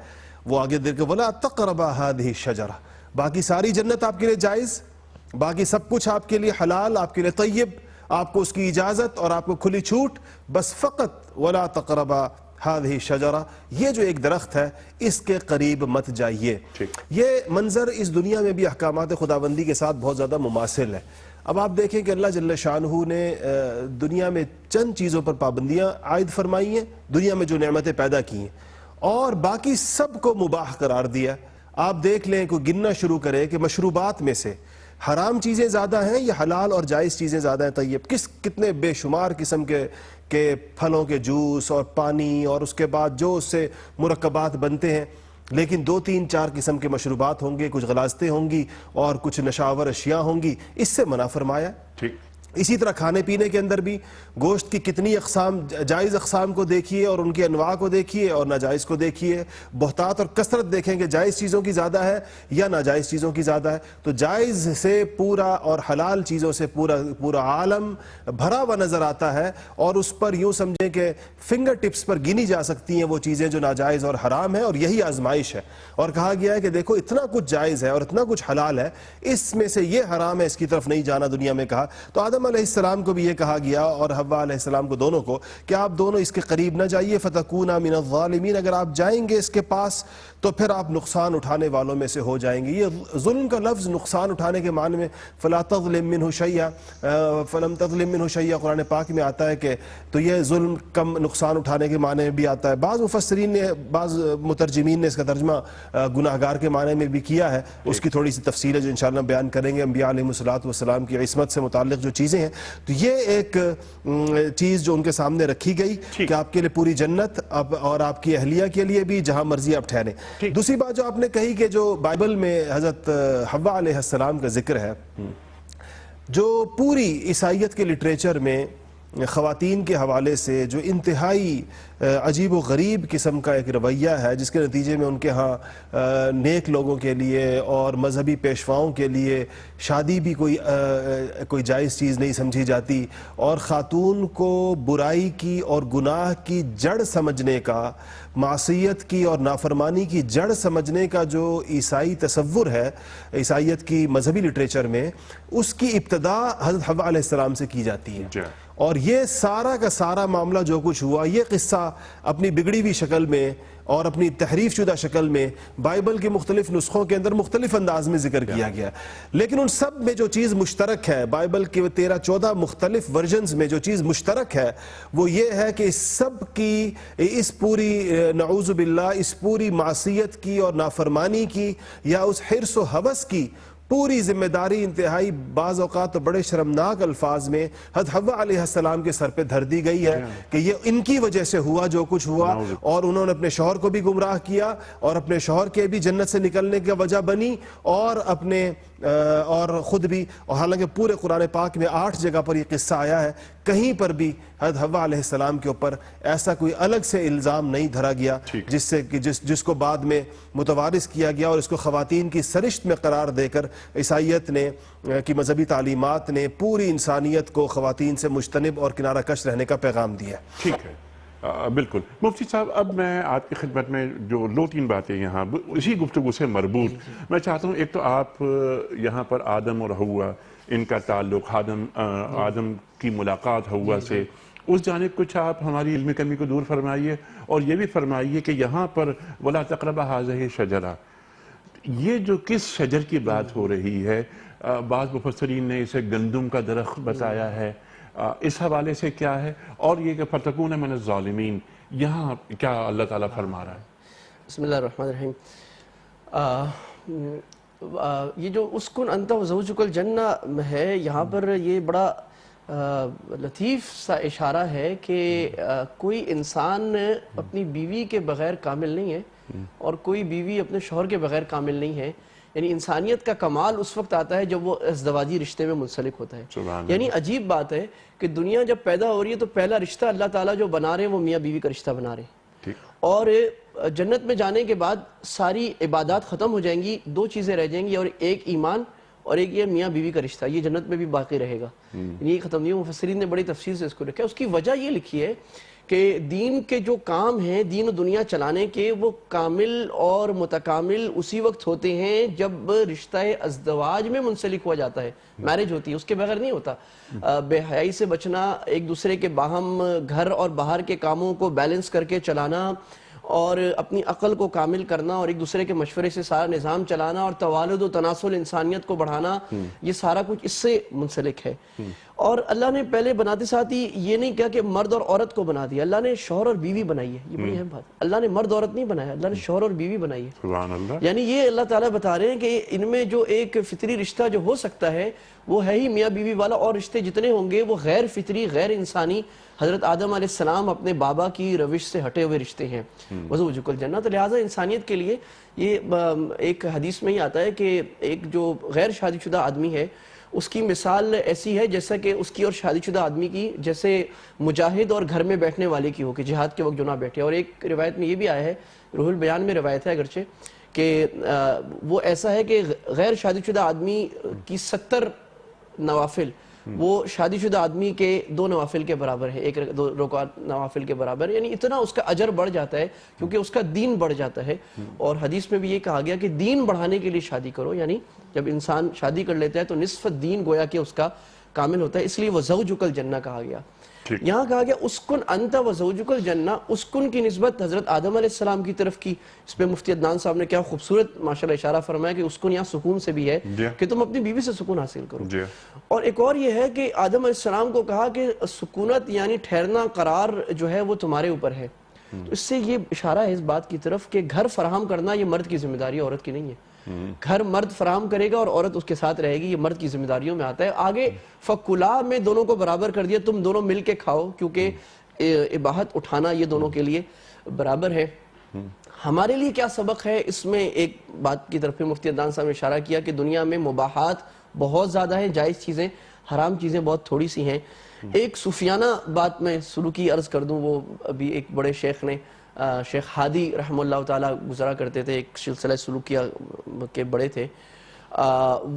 وہ آگے دیکھ کے وَلَا تَقْرَبَا هَذِهِ الشَّجَرَةَ، باقی ساری جنت آپ کے لیے جائز، باقی سب کچھ آپ کے لیے حلال، آپ کے لیے طیب، آپ کو اس کی اجازت اور آپ کو کھلی چھوٹ. بس فقط وَلَا تَقْرَبَا هذه الشجرہ، یہ جو ایک درخت ہے اس کے قریب مت جائیے. یہ منظر اس دنیا میں بھی احکامات خداوندی کے ساتھ بہت زیادہ مماثل ہے. اب آپ دیکھیں کہ اللہ جل شانہ نے دنیا میں چند چیزوں پر پابندیاں عائد فرمائی ہیں، دنیا میں جو نعمتیں پیدا کی ہیں، اور باقی سب کو مباح قرار دیا. آپ دیکھ لیں، کوئی گننا شروع کرے کہ مشروبات میں سے حرام چیزیں زیادہ ہیں یا حلال اور جائز چیزیں زیادہ ہیں طیب. کتنے بے شمار قسم کے پھلوں کے جوس اور پانی اور اس کے بعد جو اس سے مرکبات بنتے ہیں، لیکن 2-3-4 قسم کے مشروبات ہوں گے، کچھ غلاظتیں ہوں گی اور کچھ نشاور اشیاء ہوں گی. اس سے منع فرمایا. اسی طرح کھانے پینے کے اندر بھی گوشت کی کتنی اقسام، جائز اقسام کو دیکھیے اور ان کی انواع کو دیکھیے اور ناجائز کو دیکھیے، بہتات اور کثرت دیکھیں کہ جائز چیزوں کی زیادہ ہے یا ناجائز چیزوں کی زیادہ ہے. تو جائز سے پورا اور حلال چیزوں سے پورا عالم بھرا ہوا نظر آتا ہے، اور اس پر یوں سمجھیں کہ فنگر ٹپس پر گنی جا سکتی ہیں وہ چیزیں جو ناجائز اور حرام ہیں، اور یہی آزمائش ہے. اور کہا گیا ہے کہ دیکھو اتنا کچھ جائز ہے اور اتنا کچھ حلال ہے، اس میں سے یہ حرام ہے، اس کی طرف نہیں جانا دنیا میں کہا. تو آدم علیہ السلام کو بھی یہ کہا گیا اور حوا علیہ السلام کو، دونوں کو، کہ آپ دونوں اس کے قریب نہ جائیے، فتکونا من الظالمین، اگر آپ جائیں گے اس کے پاس تو پھر آپ نقصان اٹھانے والوں میں سے ہو جائیں گے. یہ ظلم کا لفظ نقصان اٹھانے کے معنی میں فلا تظلم منہ شیئا، فلم تظلم منہ شیئا قرآن پاک میں آتا ہے کہ تو یہ ظلم کم نقصان اٹھانے کے معنی میں بھی آتا ہے. بعض مفسرین نے، بعض مترجمین نے اس کا ترجمہ گناہگار کے معنی میں بھی کیا ہے. اس کی تھوڑی سی تفصیل ہے جو انشاءاللہ بیان کریں گے. انبیاء علیہ السلام کی عصمت سے متعلق جو چیزیں ہیں، تو یہ ایک چیز جو ان کے سامنے رکھی گئی کہ آپ کے لیے پوری جنت اور آپ کی اہلیہ کے لیے بھی جہاں مرضی آپ ٹھہریں. دوسری بات جو آپ نے کہی کہ جو بائبل میں حضرت حوا علیہ السلام کا ذکر ہے، جو پوری عیسائیت کے لٹریچر میں خواتین کے حوالے سے جو انتہائی عجیب و غریب قسم کا ایک رویہ ہے، جس کے نتیجے میں ان کے ہاں نیک لوگوں کے لیے اور مذہبی پیشواؤں کے لیے شادی بھی کوئی جائز چیز نہیں سمجھی جاتی، اور خاتون کو برائی کی اور گناہ کی جڑ سمجھنے کا، معصیت کی اور نافرمانی کی جڑ سمجھنے کا جو عیسائی تصور ہے عیسائیت کی مذہبی لٹریچر میں، اس کی ابتدا حضرت حوا علیہ السلام سے کی جاتی ہے. اور یہ سارا کا سارا معاملہ جو کچھ ہوا، یہ قصہ اپنی بگڑی ہوئی شکل میں اور اپنی تحریف شدہ شکل میں بائبل کے مختلف نسخوں کے اندر مختلف انداز میں ذکر کیا گیا، لیکن ان سب میں جو چیز مشترک ہے، بائبل کے 13-14 مختلف ورژنز میں جو چیز مشترک ہے وہ یہ ہے کہ اس سب کی، اس پوری نعوذ باللہ اس پوری معصیت کی اور نافرمانی کی یا اس حرص و ہوس کی پوری ذمہ داری انتہائی بعض اوقات تو بڑے شرمناک الفاظ میں حضرت حوا علیہ السلام کے سر پہ دھر دی گئی ہے کہ یہ ان کی وجہ سے ہوا جو کچھ ہوا، اور انہوں نے اپنے شوہر کو بھی گمراہ کیا اور اپنے شوہر کے بھی جنت سے نکلنے کی وجہ بنی، اور خود بھی. اور حالانکہ پورے قرآن پاک میں 8 جگہ پر یہ قصہ آیا ہے، کہیں پر بھی حضرت حوا علیہ السلام کے اوپر ایسا کوئی الگ سے الزام نہیں دھرا گیا جس سے جس کو بعد میں متوارث کیا گیا، اور اس کو خواتین کی سرشت میں قرار دے کر عیسائیت نے کی مذہبی تعلیمات نے پوری انسانیت کو خواتین سے مجتنب اور کنارہ کش رہنے کا پیغام دیا. ٹھیک ہے، بالکل. مفتی صاحب، اب میں آپ کی خدمت میں جو 2-3 باتیں یہاں اسی گفتگو سے مربوط میں چاہتا ہوں. ایک تو آپ یہاں پر آدم اور حوا، ان کا تعلق، آدم کی ملاقات حوا سے، اس جانب کچھ آپ ہماری علمی کمی کو دور فرمائیے، اور یہ بھی فرمائیے کہ یہاں پر وَلَا تَقْرَبَا هَٰذِهِ الشَّجَرَةَ، یہ جو کس شجر کی بات ہو رہی ہے؟ بعض مفسرین نے اسے گندم کا درخت بتایا ہے، اس حوالے سے کیا ہے؟ اور یہ کہ فَتَكُونَ مِنَ الظَّالِمِينَ، یہاں کیا اللہ تعالیٰ فرما رہا ہے؟ بسم اللہ الرحمن الرحیم. یہ جو اسکن انت وزوجک الجنہ ہے، یہاں پر یہ بڑا لطیف سا اشارہ ہے کہ کوئی انسان اپنی بیوی کے بغیر کامل نہیں ہے، اور کوئی بیوی اپنے شوہر کے بغیر کامل نہیں ہے. یعنی انسانیت کا کمال اس وقت آتا ہے جب وہ ازدواجی رشتے میں منسلک ہوتا ہے. یعنی عجیب بات ہے کہ دنیا جب پیدا ہو رہی ہے تو پہلا رشتہ اللہ تعالیٰ جو بنا رہے ہیں وہ میاں بیوی کا رشتہ بنا رہے ہیں، اور جنت میں جانے کے بعد ساری عبادات ختم ہو جائیں گی، 2 چیزیں رہ جائیں گی، اور ایک ایمان اور ایک یہ میاں بیوی کا رشتہ، یہ جنت میں بھی باقی رہے گا. یہ ختم نہیں. مفسرین نے بڑی تفصیل سے اس کو لکھا ہے. اس کی وجہ یہ لکھی ہے کہ دین کے جو کام ہیں، دین و دنیا چلانے کے، وہ کامل اور متکامل اسی وقت ہوتے ہیں جب رشتہ ازدواج میں منسلک ہوا جاتا ہے، میرج ہوتی ہے، اس کے بغیر نہیں ہوتا. بے حیائی سے بچنا، ایک دوسرے کے باہم گھر اور باہر کے کاموں کو بیلنس کر کے چلانا، اور اپنی عقل کو کامل کرنا، اور ایک دوسرے کے مشورے سے سارا نظام چلانا، اور توالد و تناسل انسانیت کو بڑھانا، یہ سارا کچھ اس سے منسلک ہے. اور اللہ نے پہلے بناتے ساتھ ہی یہ نہیں کہا کہ مرد اور عورت کو بنا دیا، اللہ نے شوہر اور بیوی بنائی ہے. یہ بڑی اہم بات. اللہ نے مرد عورت نہیں بنایا، اللہ نے شوہر اور بیوی بنائی ہے. سبحان اللہ. یعنی یہ اللہ تعالیٰ بتا رہے ہیں کہ ان میں جو ایک فطری رشتہ جو ہو سکتا ہے وہ ہے ہی میاں بیوی والا، اور رشتے جتنے ہوں گے وہ غیر فطری، غیر انسانی، حضرت آدم علیہ السلام اپنے بابا کی روش سے ہٹے ہوئے رشتے ہیں. وزوجک الجنہ. تو لہٰذا انسانیت کے لیے یہ ایک حدیث میں ہی آتا ہے کہ ایک جو غیر شادی شدہ آدمی ہے اس کی مثال ایسی ہے جیسا کہ اس کی اور شادی شدہ آدمی کی جیسے مجاہد اور گھر میں بیٹھنے والے کی ہو کہ جہاد کے وقت جو نہ بیٹھے. اور ایک روایت میں یہ بھی آیا ہے, روح البیان میں روایت ہے اگرچہ, کہ وہ ایسا ہے کہ غیر شادی شدہ آدمی کی 70 نوافل وہ شادی شدہ آدمی کے 2 نوافل کے برابر ہے, 2 رکعت نوافل کے برابر, یعنی اتنا اس کا اجر بڑھ جاتا ہے کیونکہ اس کا دین بڑھ جاتا ہے. اور حدیث میں بھی یہ کہا گیا کہ دین بڑھانے کے لیے شادی کرو, یعنی جب انسان شادی کر لیتا ہے تو نصف دین گویا کہ اس کا کامل ہوتا ہے, اس لیے وہ زوجک الجنہ کہا گیا. یہاں کہا گیا اسکن انت و زوجک الجنہ, اسکن کی نسبت حضرت آدم علیہ السلام کی طرف کی. اس پہ مفتی عدنان صاحب نے کیا خوبصورت ماشاءاللہ اشارہ فرمایا کہ اسکن یہاں سکون سے بھی ہے کہ تم اپنی بیوی سے سکون حاصل کرو. اور ایک اور یہ ہے کہ آدم علیہ السلام کو کہا کہ سکونت یعنی ٹھہرنا, قرار جو ہے وہ تمہارے اوپر ہے. تو اس سے یہ اشارہ ہے اس بات کی طرف کہ گھر فراہم کرنا یہ مرد کی ذمہ داری, عورت کی نہیں ہے. گھر مرد فراہم کرے گا اور عورت اس کے ساتھ رہے گی, یہ مرد کی ذمہ داریوں میں آتا ہے. آگے فکلا میں دونوں کو برابر کر دیا, تم دونوں مل کے کھاؤ, کیونکہ اباحت اٹھانا یہ دونوں کے لیے برابر ہے. ہمارے لیے کیا سبق ہے اس میں؟ ایک بات کی طرف مفتی عدنان صاحب نے اشارہ کیا کہ دنیا میں مباحات بہت زیادہ ہیں, جائز چیزیں, حرام چیزیں بہت تھوڑی سی ہیں. ایک صوفیانہ بات میں سلوکی عرض کر دوں, وہ ابھی ایک بڑے شیخ نے, شیخ ہادی رحمہ اللہ تعالیٰ گزرا کرتے تھے, ایک سلسلہ سلوکیہ کے بڑے تھے.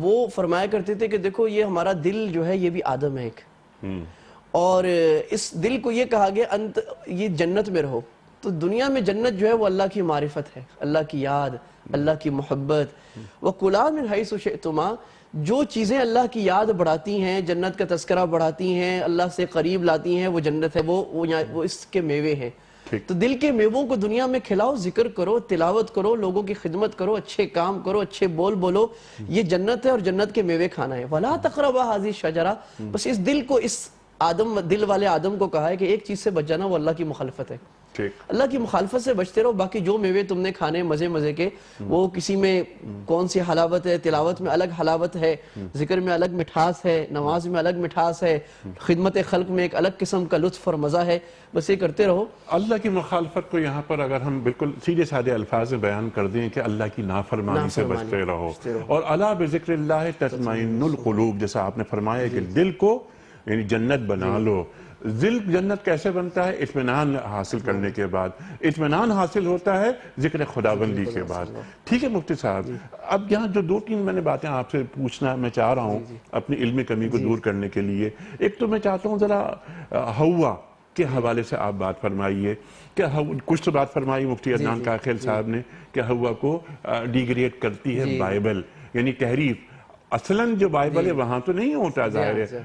وہ فرمایا کرتے تھے کہ دیکھو یہ ہمارا دل جو ہے یہ بھی آدم ہے ایک, اور اس دل کو یہ کہا گیا انت یہ جنت میں رہو. تو دنیا میں جنت جو ہے وہ اللہ کی معرفت ہے, اللہ کی یاد, اللہ کی محبت. وَكُلَا مِنْ حَيْثُ شِئْتُمَا, جو چیزیں اللہ کی یاد بڑھاتی ہیں, جنت کا تذکرہ بڑھاتی ہیں, اللہ سے قریب لاتی ہیں, وہ جنت ہے, وہ اس کے میوے ہیں. تو دل کے میووں کو دنیا میں کھلاؤ, ذکر کرو, تلاوت کرو, لوگوں کی خدمت کرو, اچھے کام کرو, اچھے بول بولو, یہ جنت ہے اور جنت کے میوے کھانا ہے. وَلَا تَقْرَبَا هَذِهِ الشَّجَرَةَ, بس اس دل کو, اس آدم دل والے آدم کو کہا ہے کہ ایک چیز سے بچ جانا, وہ اللہ کی مخالفت ہے. اللہ کی مخالفت سے بچتے رہو, باقی جو میوے تم نے کھانے مزے مزے کے, وہ کسی میں کون سی حلاوت ہے, تلاوت میں الگ حلاوت ہے, ذکر میں الگ مٹھاس ہے, نماز میں الگ مٹھاس ہے, خدمت خلق میں ایک الگ قسم کا لطف اور مزہ ہے, بس یہ کرتے رہو. اللہ کی مخالفت کو یہاں پر اگر ہم بالکل سیدھے سادے الفاظ میں بیان کر دیں کہ اللہ کی نافرمانی سے بچتے رہو, اور الا بذکر اللہ تطمئن القلوب, جیسا آپ نے فرمایا کہ دل کو یعنی جنت بنا لو. دل جنت کیسے بنتا ہے؟ اطمینان حاصل کرنے کے بعد. اطمینان حاصل ہوتا ہے ذکر خداوندی کے بعد. ٹھیک ہے مفتی صاحب, اب یہاں جو 2-3 میں نے باتیں آپ سے پوچھنا میں چاہ رہا ہوں اپنی علمی کمی کو دور کرنے کے لیے. ایک تو میں چاہتا ہوں ذرا ہوا کے حوالے سے آپ بات فرمائیے کہ کچھ تو بات فرمائی مفتی عدنان کاخیل صاحب نے کہ ہوا کو ڈیگریڈ کرتی ہے بائبل, یعنی تحریف. اصلاً جو بائبل ہے وہاں تو نہیں ہوتا, ظاہر ہے.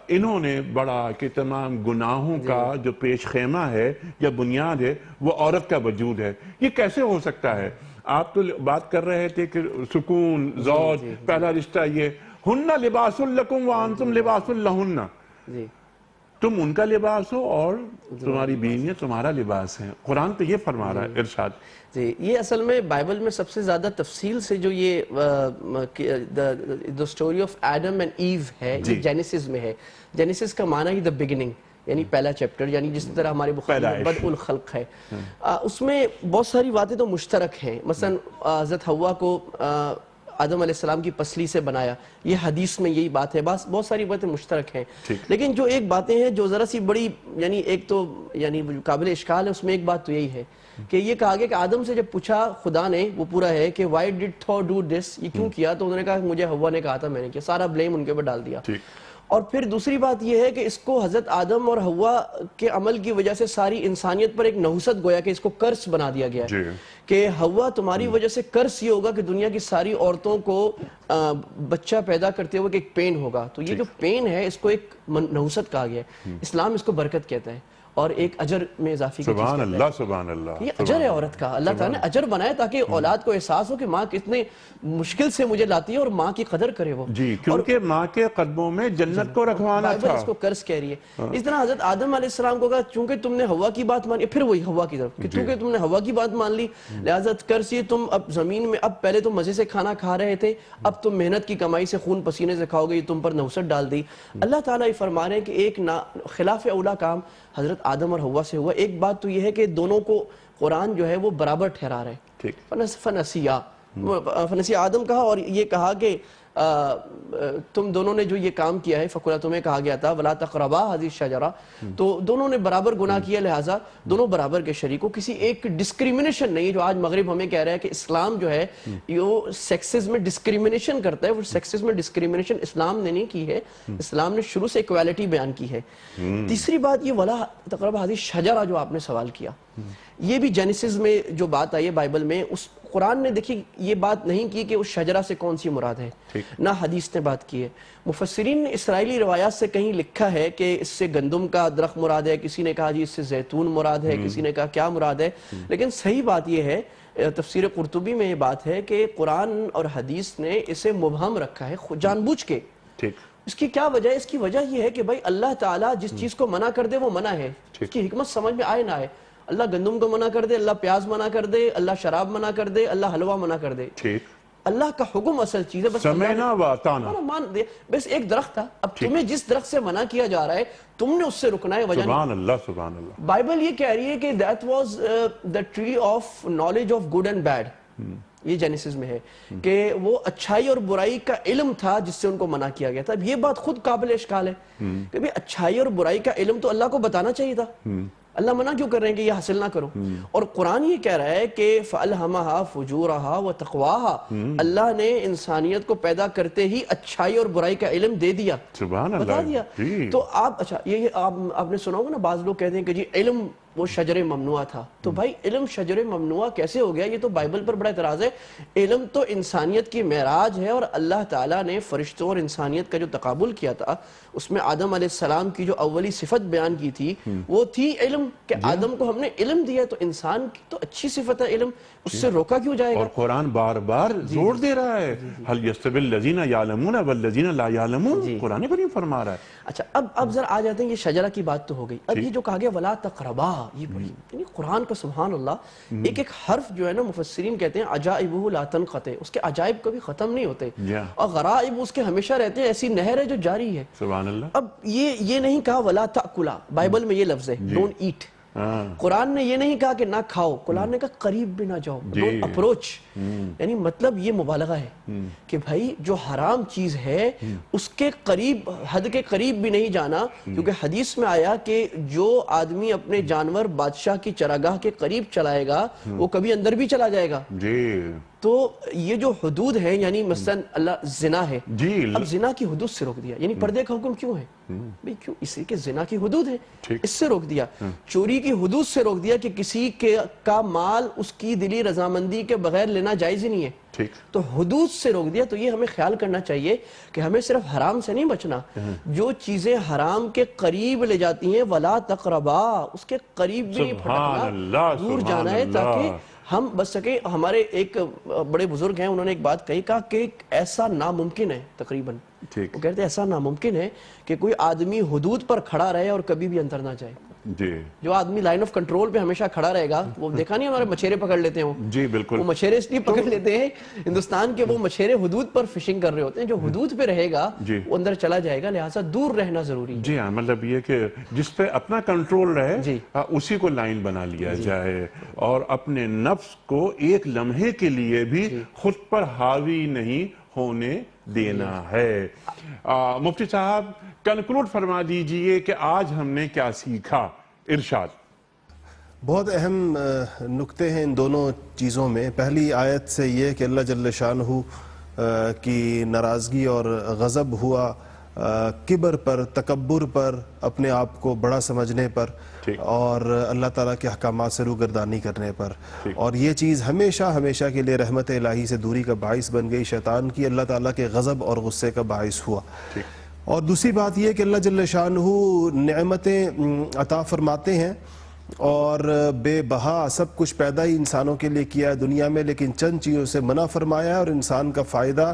انہوں نے بڑا کہ تمام گناہوں کا جو پیش خیمہ ہے یا بنیاد ہے وہ عورت کا وجود ہے. یہ کیسے ہو سکتا ہے؟ آپ تو بات کر رہے تھے کہ سکون, زوج, پہلا رشتہ یہ, ہن لباس لکم وانتم لباس لہن, تم ان کا لباس ہو اور تمہاری بیویاں تمہارا لباس ہیں. قرآن تو یہ فرما رہا ہے ارشاد. جی, یہ اصل میں بائبل میں سب سے زیادہ تفصیل سے جو یہ the story of Adam and Eve ہے, یہ جینیسس میں ہے. جینیسس کا معنی ہی the beginning, یعنی پہلا چیپٹر, یعنی جس طرح ہماری بخاری میں بدء الخلق ہے. اس میں بہت ساری باتیں تو مشترک ہیں. مثلا حضرت حوا کو آدم علیہ السلام کی پسلی سے بنایا, یہ حدیث میں یہی بات ہے. بہت ساری باتیں مشترک ہیں, لیکن جو ایک باتیں ہیں جو ذرا سی بڑی یعنی ایک تو یعنی قابل اشکال ہے, اس میں ایک بات تو یہی ہے کہ یہ کہا گیا کہ آدم سے جب پوچھا خدا نے, وہ پورا ہے کہ why did Thor do this, یہ کیوں کیا, تو انہوں نے کہا کہ مجھے حوا نے کہا تھا, میں نے کیا. سارا بلیم ان کے اوپر ڈال دیا. اور پھر دوسری بات یہ ہے کہ اس کو حضرت آدم اور حوا کے عمل کی وجہ سے ساری انسانیت پر ایک نحوست گویا کہ اس کو کرس بنا دیا گیا ہے کہ حوا تمہاری وجہ سے کرس یہ ہوگا کہ دنیا کی ساری عورتوں کو بچہ پیدا کرتے ہوئے ایک پین ہوگا. تو یہ جو پین ہے اس کو ایک نحوست کہا گیا ہے. اسلام اس کو برکت کہتا ہے اور ایک اجر میں اضافی کی چیز سبحان اللہ, سبحان اللہ. یہ اجر ہے عورت کا. اللہ تعالیٰ نے اجر بنائے تاکہ اولاد کو احساس ہو کہ ماں کتنے مشکل سے مجھے لاتی ہے اور ماں کی قدر کرے وہ. جی, کیونکہ ماں کے قدموں میں جنت کو رکھوانا تھا. اس کو قرض کہہ رہی ہے. اس طرح حضرت آدم علیہ السلام کو کہا چونکہ تم نے حوا کی بات مانی, پھر وہی حوا کی طرف کہ چونکہ تم نے حوا کی بات مان لی لہٰذا قرض یہ تم اب زمین میں, اب پہلے تم مزے سے کھانا کھا رہے تھے, اب تم محنت کی کمائی سے خون پسینے سے کھاؤ گے, یہ تم پر نحوست ڈال دی. اللہ تعالیٰ یہ فرما رہے ہیں کہ ایک خلاف اولا کام حضرت آدم اور حوا سے ہوا. ایک بات تو یہ ہے کہ دونوں کو قرآن جو ہے وہ برابر ٹھہرا رہے ہیں. فنسیا آدم کہا اور یہ کہا کہ تم دونوں نے جو یہ کام کیا ہے، فَقُلَا تمہیں کہا گیا تھا وَلَا تَقْرَبَا هَذِهِ الشَّجَرَةَ، تو دونوں نے برابر گناہ کیا، لہٰذا دونوں برابر کے شریک ہو، کسی ایک ڈسکریمنیشن نہیں ہے. جو آج مغرب ہمیں کہہ رہا ہے کہ اسلام جو ہے یہ سیکسز میں ڈسکریمنیشن کرتا ہے، وہ سیکسز میں ڈسکریمنیشن اسلام نے نہیں کی ہے، اسلام نے شروع سے ایکویلٹی بیان کی ہے. تیسری بات یہ وَلَا تَقْرَبَا هَذِهِ الشَّجَرَةَ جو آپ نے سوال کیا، یہ بھی جینیسز میں جو بات آئی ہے بائبل میں، اس قرآن نے دیکھی یہ بات نہیں کی کہ اس شجرہ سے کون سی مراد ہے، نہ حدیث نے بات کی ہے. مفسرین نے اسرائیلی روایات سے کہیں لکھا ہے کہ اس سے گندم کا درخت مراد ہے، کسی نے کہا جی اس سے زیتون مراد ہے، کسی نے کہا کیا مراد ہے. لیکن صحیح بات یہ ہے، تفسیر قرطبی میں یہ بات ہے کہ قرآن اور حدیث نے اسے مبہم رکھا ہے جان بوجھ کے. اس کی کیا وجہ ہے؟ اس کی وجہ یہ ہے کہ بھائی اللہ تعالیٰ جس چیز کو منع کر دے وہ منع ہے، اس کی حکمت سمجھ میں آئے نہ آئے. اللہ گندم کو منع کر دے، اللہ پیاز منع کر دے، اللہ شراب منع کر دے، اللہ حلوہ منع کر دے. اللہ کا حکم اصل چیز ہے، بس سمعنا واطعنا مان دے. بس ایک درخت تھا، اب تمہیں جس درخت سے منع کیا جا رہا ہے تم نے اس سے رکنا ہے. وجہ سبحان اللہ سبحان اللہ. بائبل یہ کہہ رہی ہے کہ that was the tree of knowledge of good and bad. یہ جینیسز میں ہے کہ وہ اچھائی اور برائی کا علم تھا جس سے ان کو منع کیا گیا تھا. اب یہ بات خود قابل اشکال ہے کہ بھی اچھائی اور برائی کا علم تو اللہ کو بتانا چاہیے تھا، اللہ منع کیوں کر رہے ہیں کہ یہ حاصل نہ کرو؟ اور قرآن یہ کہہ رہا ہے کہ فَأَلْهَمَهَا فُجُورَهَا وَتَقْوَاهَا، اللہ نے انسانیت کو پیدا کرتے ہی اچھائی اور برائی کا علم دے دیا، بتا دیا. تو آپ اچھا یہ آپ نے سنا ہوگا نا، بعض لوگ کہتے ہیں کہ جی علم وہ شجر ممنوع تھا. تو بھائی علم شجر ممنوع کیسے ہو گیا؟ یہ تو بائبل پر بڑا اعتراض ہے. علم تو انسانیت کی معراج ہے، اور اللہ تعالیٰ نے فرشتوں اور انسانیت کا جو تقابل کیا تھا اس میں آدم علیہ السلام کی جو اولی صفت بیان کی تھی وہ تھی علم، کہ آدم کو ہم نے علم دیا. تو انسان کی تو اچھی صفت ہے علم، اس سے روکا کیوں جائے گا؟ اور قرآن بار بار زور دے رہا ہے هل يستوي الذين يعلمون والذين لا يعلمون، قرآن کریم فرما رہا ہے. اچھا اب ذرا آ جاتے ہیں، یہ شجرہ کی بات تو ہو گئی. اب یہ جو کہا گیا ولا تقربا، یہ پڑھی، یعنی قرآن کا سبحان اللہ ایک ایک حرف جو ہے نا، مفسرین کہتے ہیں عجائبہ لا تنقطع، اس کے عجائب کبھی ختم نہیں ہوتے، اور غرائب اس کے ہمیشہ رہتے ہیں. ایسی نہر ہے جو جاری ہے. سبحان اللہ. اب یہ نہیں کہا ولا تأکلا، بائبل میں یہ لفظ ہے ڈونٹ ایٹ. قرآن نے یہ نہیں کہا کہ نہ کھاؤ، قرآن نے کہا قریب بھی نہ جاؤ، ڈونٹ اپروچ. یعنی مطلب یہ مبالغہ ہے کہ بھائی جو حرام چیز ہے اس کے قریب، حد کے قریب بھی نہیں جانا. کیونکہ حدیث میں آیا کہ جو آدمی اپنے جانور بادشاہ کی چراگاہ کے قریب چلائے گا وہ کبھی اندر بھی چلا جائے گا. تو یہ جو حدود ہیں، یعنی مثلا اللہ زنا ہے، اب زنا کی حدود سے روک دیا. یعنی پردے کا حکم کیوں ہے بھئی؟ کیوں؟ اسی کے زنا کی حدود ہے، اس سے روک دیا. چوری کی حدود سے روک دیا کہ کسی کا مال اس کی دلی رضامندی کے بغیر لینا جائز ہی نہیں ہے. تو حدود سے روک دیا. تو یہ ہمیں خیال کرنا چاہیے کہ ہمیں صرف حرام سے نہیں بچنا، جو چیزیں حرام کے قریب لے جاتی ہیں ولا تقربا، اس کے قریب بھی نہیں پھٹکنا، دور جانا ہے تاکہ ہم بچ سکیں. ہمارے ایک بڑے بزرگ ہیں، انہوں نے ایک بات کہی، کہا کہ ایسا ناممکن ہے، تقریباً وہ کہتے ہیں ایسا ناممکن ہے کہ کوئی آدمی حدود پر کھڑا رہے اور کبھی بھی اندر نہ جائے. جو آدمی لائن آف کنٹرول پہ ہمیشہ کھڑا رہے گا، وہ دیکھا نہیں ہمارے مچھیرے پکڑ لیتے ہیں، جی بالکل، وہ مچھیرے اس لیے پکڑ لیتے ہیں ہندوستان کے، وہ مچھیرے حدود پر فشنگ کر رہے ہوتے ہیں. جو حدود پہ رہے گا وہ اندر چلا جائے گا، لہٰذا دور رہنا ضروری ہے. جی ہاں، مطلب یہ کہ جس پہ اپنا کنٹرول رہے اسی کو لائن بنا لیا جائے، اور اپنے نفس کو ایک لمحے کے لیے بھی خود پر حاوی نہیں ہونے دینا ہے. مفتی صاحب کنکلوڈ فرما دیجئے کہ آج ہم نے کیا سیکھا. ارشاد. بہت اہم نکتے ہیں ان دونوں چیزوں میں. پہلی آیت سے یہ کہ اللہ جل شانہ کی ناراضگی اور غضب ہوا کبر پر، تکبر پر، اپنے آپ کو بڑا سمجھنے پر، اور اللہ تعالیٰ کے احکامات سے روگردانی کرنے پر. اور یہ چیز ہمیشہ ہمیشہ کے لیے رحمت الہی سے دوری کا باعث بن گئی، شیطان کی اللہ تعالیٰ کے غضب اور غصے کا باعث ہوا. اور دوسری بات یہ کہ اللہ جل شانہ نعمتیں عطا فرماتے ہیں، اور بے بہا سب کچھ پیدا ہی انسانوں کے لیے کیا ہے دنیا میں، لیکن چند چیزوں سے منع فرمایا ہے، اور انسان کا فائدہ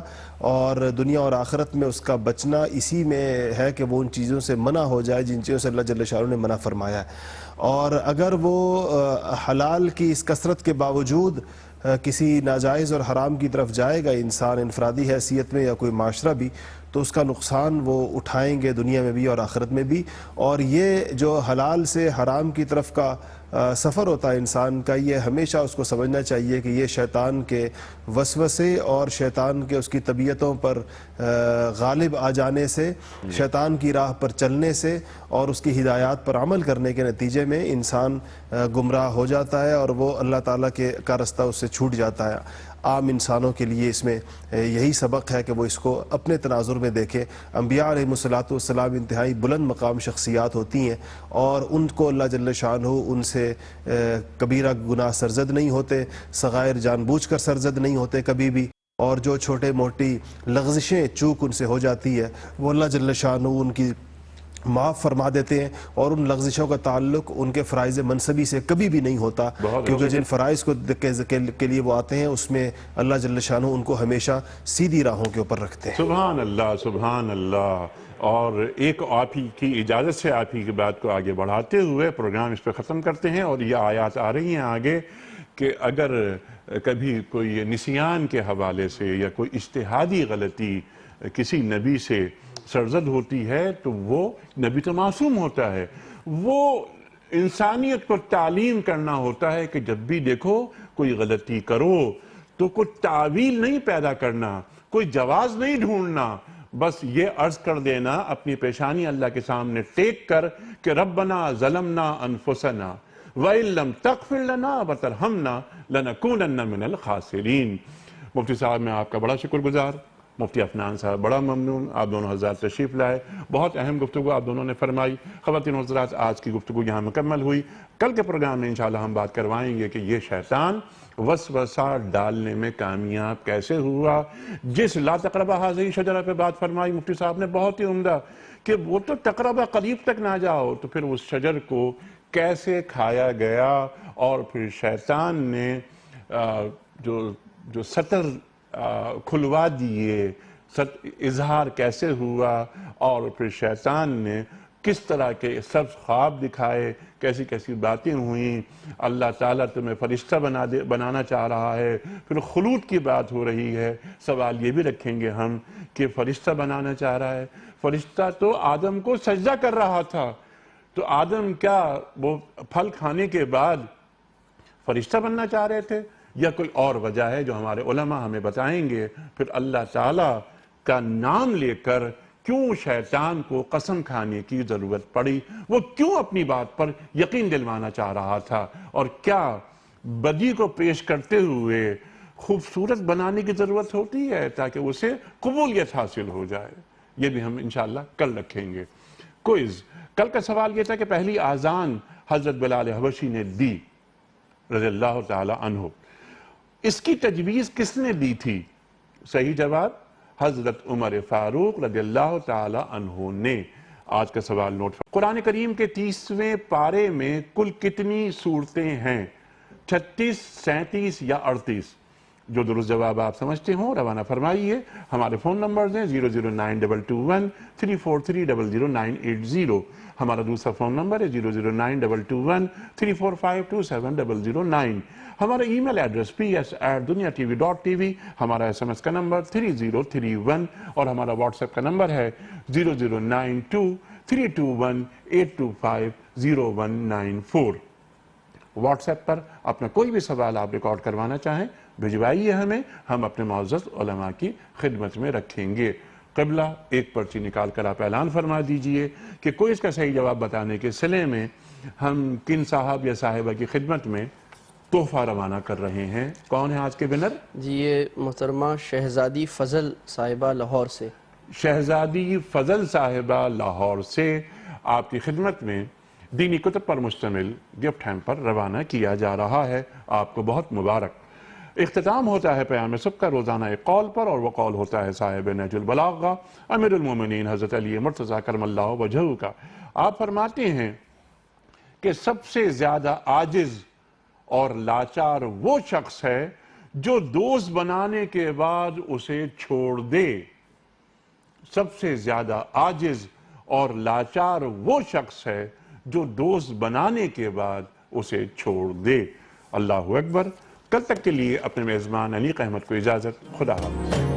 اور دنیا اور آخرت میں اس کا بچنا اسی میں ہے کہ وہ ان چیزوں سے منع ہو جائے جن چیزوں سے اللہ جل شانہ نے منع فرمایا ہے. اور اگر وہ حلال کی اس کثرت کے باوجود کسی ناجائز اور حرام کی طرف جائے گا انسان، انفرادی حیثیت میں یا کوئی معاشرہ بھی، تو اس کا نقصان وہ اٹھائیں گے دنیا میں بھی اور آخرت میں بھی. اور یہ جو حلال سے حرام کی طرف کا سفر ہوتا ہے انسان کا, یہ ہمیشہ اس کو سمجھنا چاہیے کہ یہ شیطان کے وسوسے اور شیطان کے اس کی طبیعتوں پر غالب آ جانے سے, شیطان کی راہ پر چلنے سے اور اس کی ہدایات پر عمل کرنے کے نتیجے میں انسان گمراہ ہو جاتا ہے اور وہ اللہ تعالیٰ کا رستہ اس سے چھوٹ جاتا ہے. عام انسانوں کے لیے اس میں یہی سبق ہے کہ وہ اس کو اپنے تناظر میں دیکھیں. انبیاء علیہ السلام انتہائی بلند مقام شخصیات ہوتی ہیں اور ان کو اللہ جل شانہ ان سے کبیرہ گناہ سرزد نہیں ہوتے, صغائر جان بوجھ کر سرزد نہیں ہوتے کبھی بھی, اور جو چھوٹے موٹی لغزشیں چوک ان سے ہو جاتی ہے وہ اللہ جل شانہ ان کی معاف فرما دیتے ہیں, اور ان لغزشوں کا تعلق ان کے فرائض منصبی سے کبھی بھی نہیں ہوتا, کیونکہ جن فرائض کے لیے وہ آتے ہیں اس میں اللہ جل شانہ ان کو ہمیشہ سیدھی راہوں کے اوپر رکھتے ہیں. سبحان اللہ, سبحان اللہ. اور ایک آپ ہی کی اجازت سے آپ ہی کی بات کو آگے بڑھاتے ہوئے پروگرام اس پہ ختم کرتے ہیں, اور یہ آیات آ رہی ہیں آگے کہ اگر کبھی کوئی نسیان کے حوالے سے یا کوئی اجتہادی غلطی کسی نبی سے سرزد ہوتی ہے تو وہ نبی تو معصوم ہوتا ہے, وہ انسانیت کو تعلیم کرنا ہوتا ہے کہ جب بھی دیکھو کوئی غلطی کرو تو کوئی تعویل نہیں پیدا کرنا, کوئی جواز نہیں ڈھونڈنا, بس یہ عرض کر دینا اپنی پیشانی اللہ کے سامنے ٹیک کر کہ ربنا ظلمنا انفسنا وَإِن لَمْ تَغْفِرْ لَنَا وَتَرْحَمْنَا لَنَكُونَنَّ مِنَ الْخَاسِرِينَ. مفتی صاحب میں آپ کا بڑا شکر گزار, مفتی عفنان صاحب بڑا ممنون, آپ دونوں حضرات تشریف لائے, بہت اہم گفتگو آپ دونوں نے فرمائی. خواتین و حضرات, آج کی گفتگو یہاں مکمل ہوئی. کل کے پروگرام میں انشاءاللہ ہم بات کروائیں گے کہ یہ شیطان وسوسہ ڈالنے میں کامیاب کیسے ہوا. جس لا تقربا ہذہ شجرہ پہ بات فرمائی مفتی صاحب نے بہت ہی عمدہ, کہ وہ تو تقربا قریب تک نہ جاؤ تو پھر اس شجر کو کیسے کھایا گیا, اور پھر شیطان نے جو سطر کھلوا دیے, اظہار کیسے ہوا, اور پھر شیطان نے کس طرح کے سبز خواب دکھائے, کیسی کیسی باتیں ہوئیں. اللہ تعالیٰ تمہیں فرشتہ بنانا چاہ رہا ہے, پھر خلود کی بات ہو رہی ہے. سوال یہ بھی رکھیں گے ہم کہ فرشتہ بنانا چاہ رہا ہے, فرشتہ تو آدم کو سجدہ کر رہا تھا, تو آدم کیا وہ پھل کھانے کے بعد فرشتہ بننا چاہ رہے تھے, یا کوئی اور وجہ ہے جو ہمارے علماء ہمیں بتائیں گے. پھر اللہ تعالیٰ کا نام لے کر کیوں شیطان کو قسم کھانے کی ضرورت پڑی, وہ کیوں اپنی بات پر یقین دلوانا چاہ رہا تھا, اور کیا بدی کو پیش کرتے ہوئے خوبصورت بنانے کی ضرورت ہوتی ہے تاکہ اسے قبولیت حاصل ہو جائے. یہ بھی ہم انشاءاللہ کل رکھیں گے. کوئز, کل کا سوال یہ تھا کہ پہلی آذان حضرت بلال حبشی نے دی رضی اللہ تعالی عنہ, اس کی تجویز کس نے دی تھی؟ صحیح جواب حضرت عمر فاروق رضی اللہ تعالی عنہ نے. آج کا سوال نوٹ. قرآن کریم کے 30ویں پارے میں کل کتنی سورتیں ہیں؟ 36, 37 یا 38؟ جو درست جواب آپ سمجھتے ہوں روانہ فرمائیے. ہمارے فون نمبرز ہیں 009221343000980. ہمارا دوسرا فون نمبر ہے 0092213452709. ہمارا ای میل ایڈریس ps@duniatv.tv. ہمارا SMS کا نمبر 3031, اور ہمارا واٹس ایپ کا نمبر ہے 0092321825019 واٹس ایپ پر اپنا کوئی بھی سوال آپ ریکارڈ کروانا چاہیں بھجوائیے ہمیں, ہم اپنے معزز علماء کی خدمت میں رکھیں گے. قبلہ ایک پرچی نکال کر آپ اعلان فرما دیجئے کہ کوئی اس کا صحیح جواب بتانے کے صلے میں ہم کن صاحب یا صاحبہ کی خدمت میں تحفہ روانہ کر رہے ہیں. کون ہے آج کے ونر؟ جی یہ محترمہ شہزادی فضل صاحبہ لاہور سے. شہزادی فضل صاحبہ لاہور سے آپ کی خدمت میں دینی کتب پر مشتمل گفٹ ہیمپر روانہ کیا جا رہا ہے. آپ کو بہت مبارک. اختتام ہوتا ہے پیام صبح کا روزانہ ایک قول پر, اور وہ قول ہوتا ہے صاحب نہج البلاغہ امیر المومنین حضرت علی مرتضیٰ کرم اللہ وجہہ کا. آپ فرماتے ہیں کہ سب سے زیادہ عاجز اور لاچار وہ شخص ہے جو دوست بنانے کے بعد اسے چھوڑ دے. سب سے زیادہ عاجز اور لاچار وہ شخص ہے جو دوست بنانے کے بعد اسے چھوڑ دے. اللہ اکبر. کل تک کے لیے اپنے میزبان انیق احمد کو اجازت. خدا حافظ.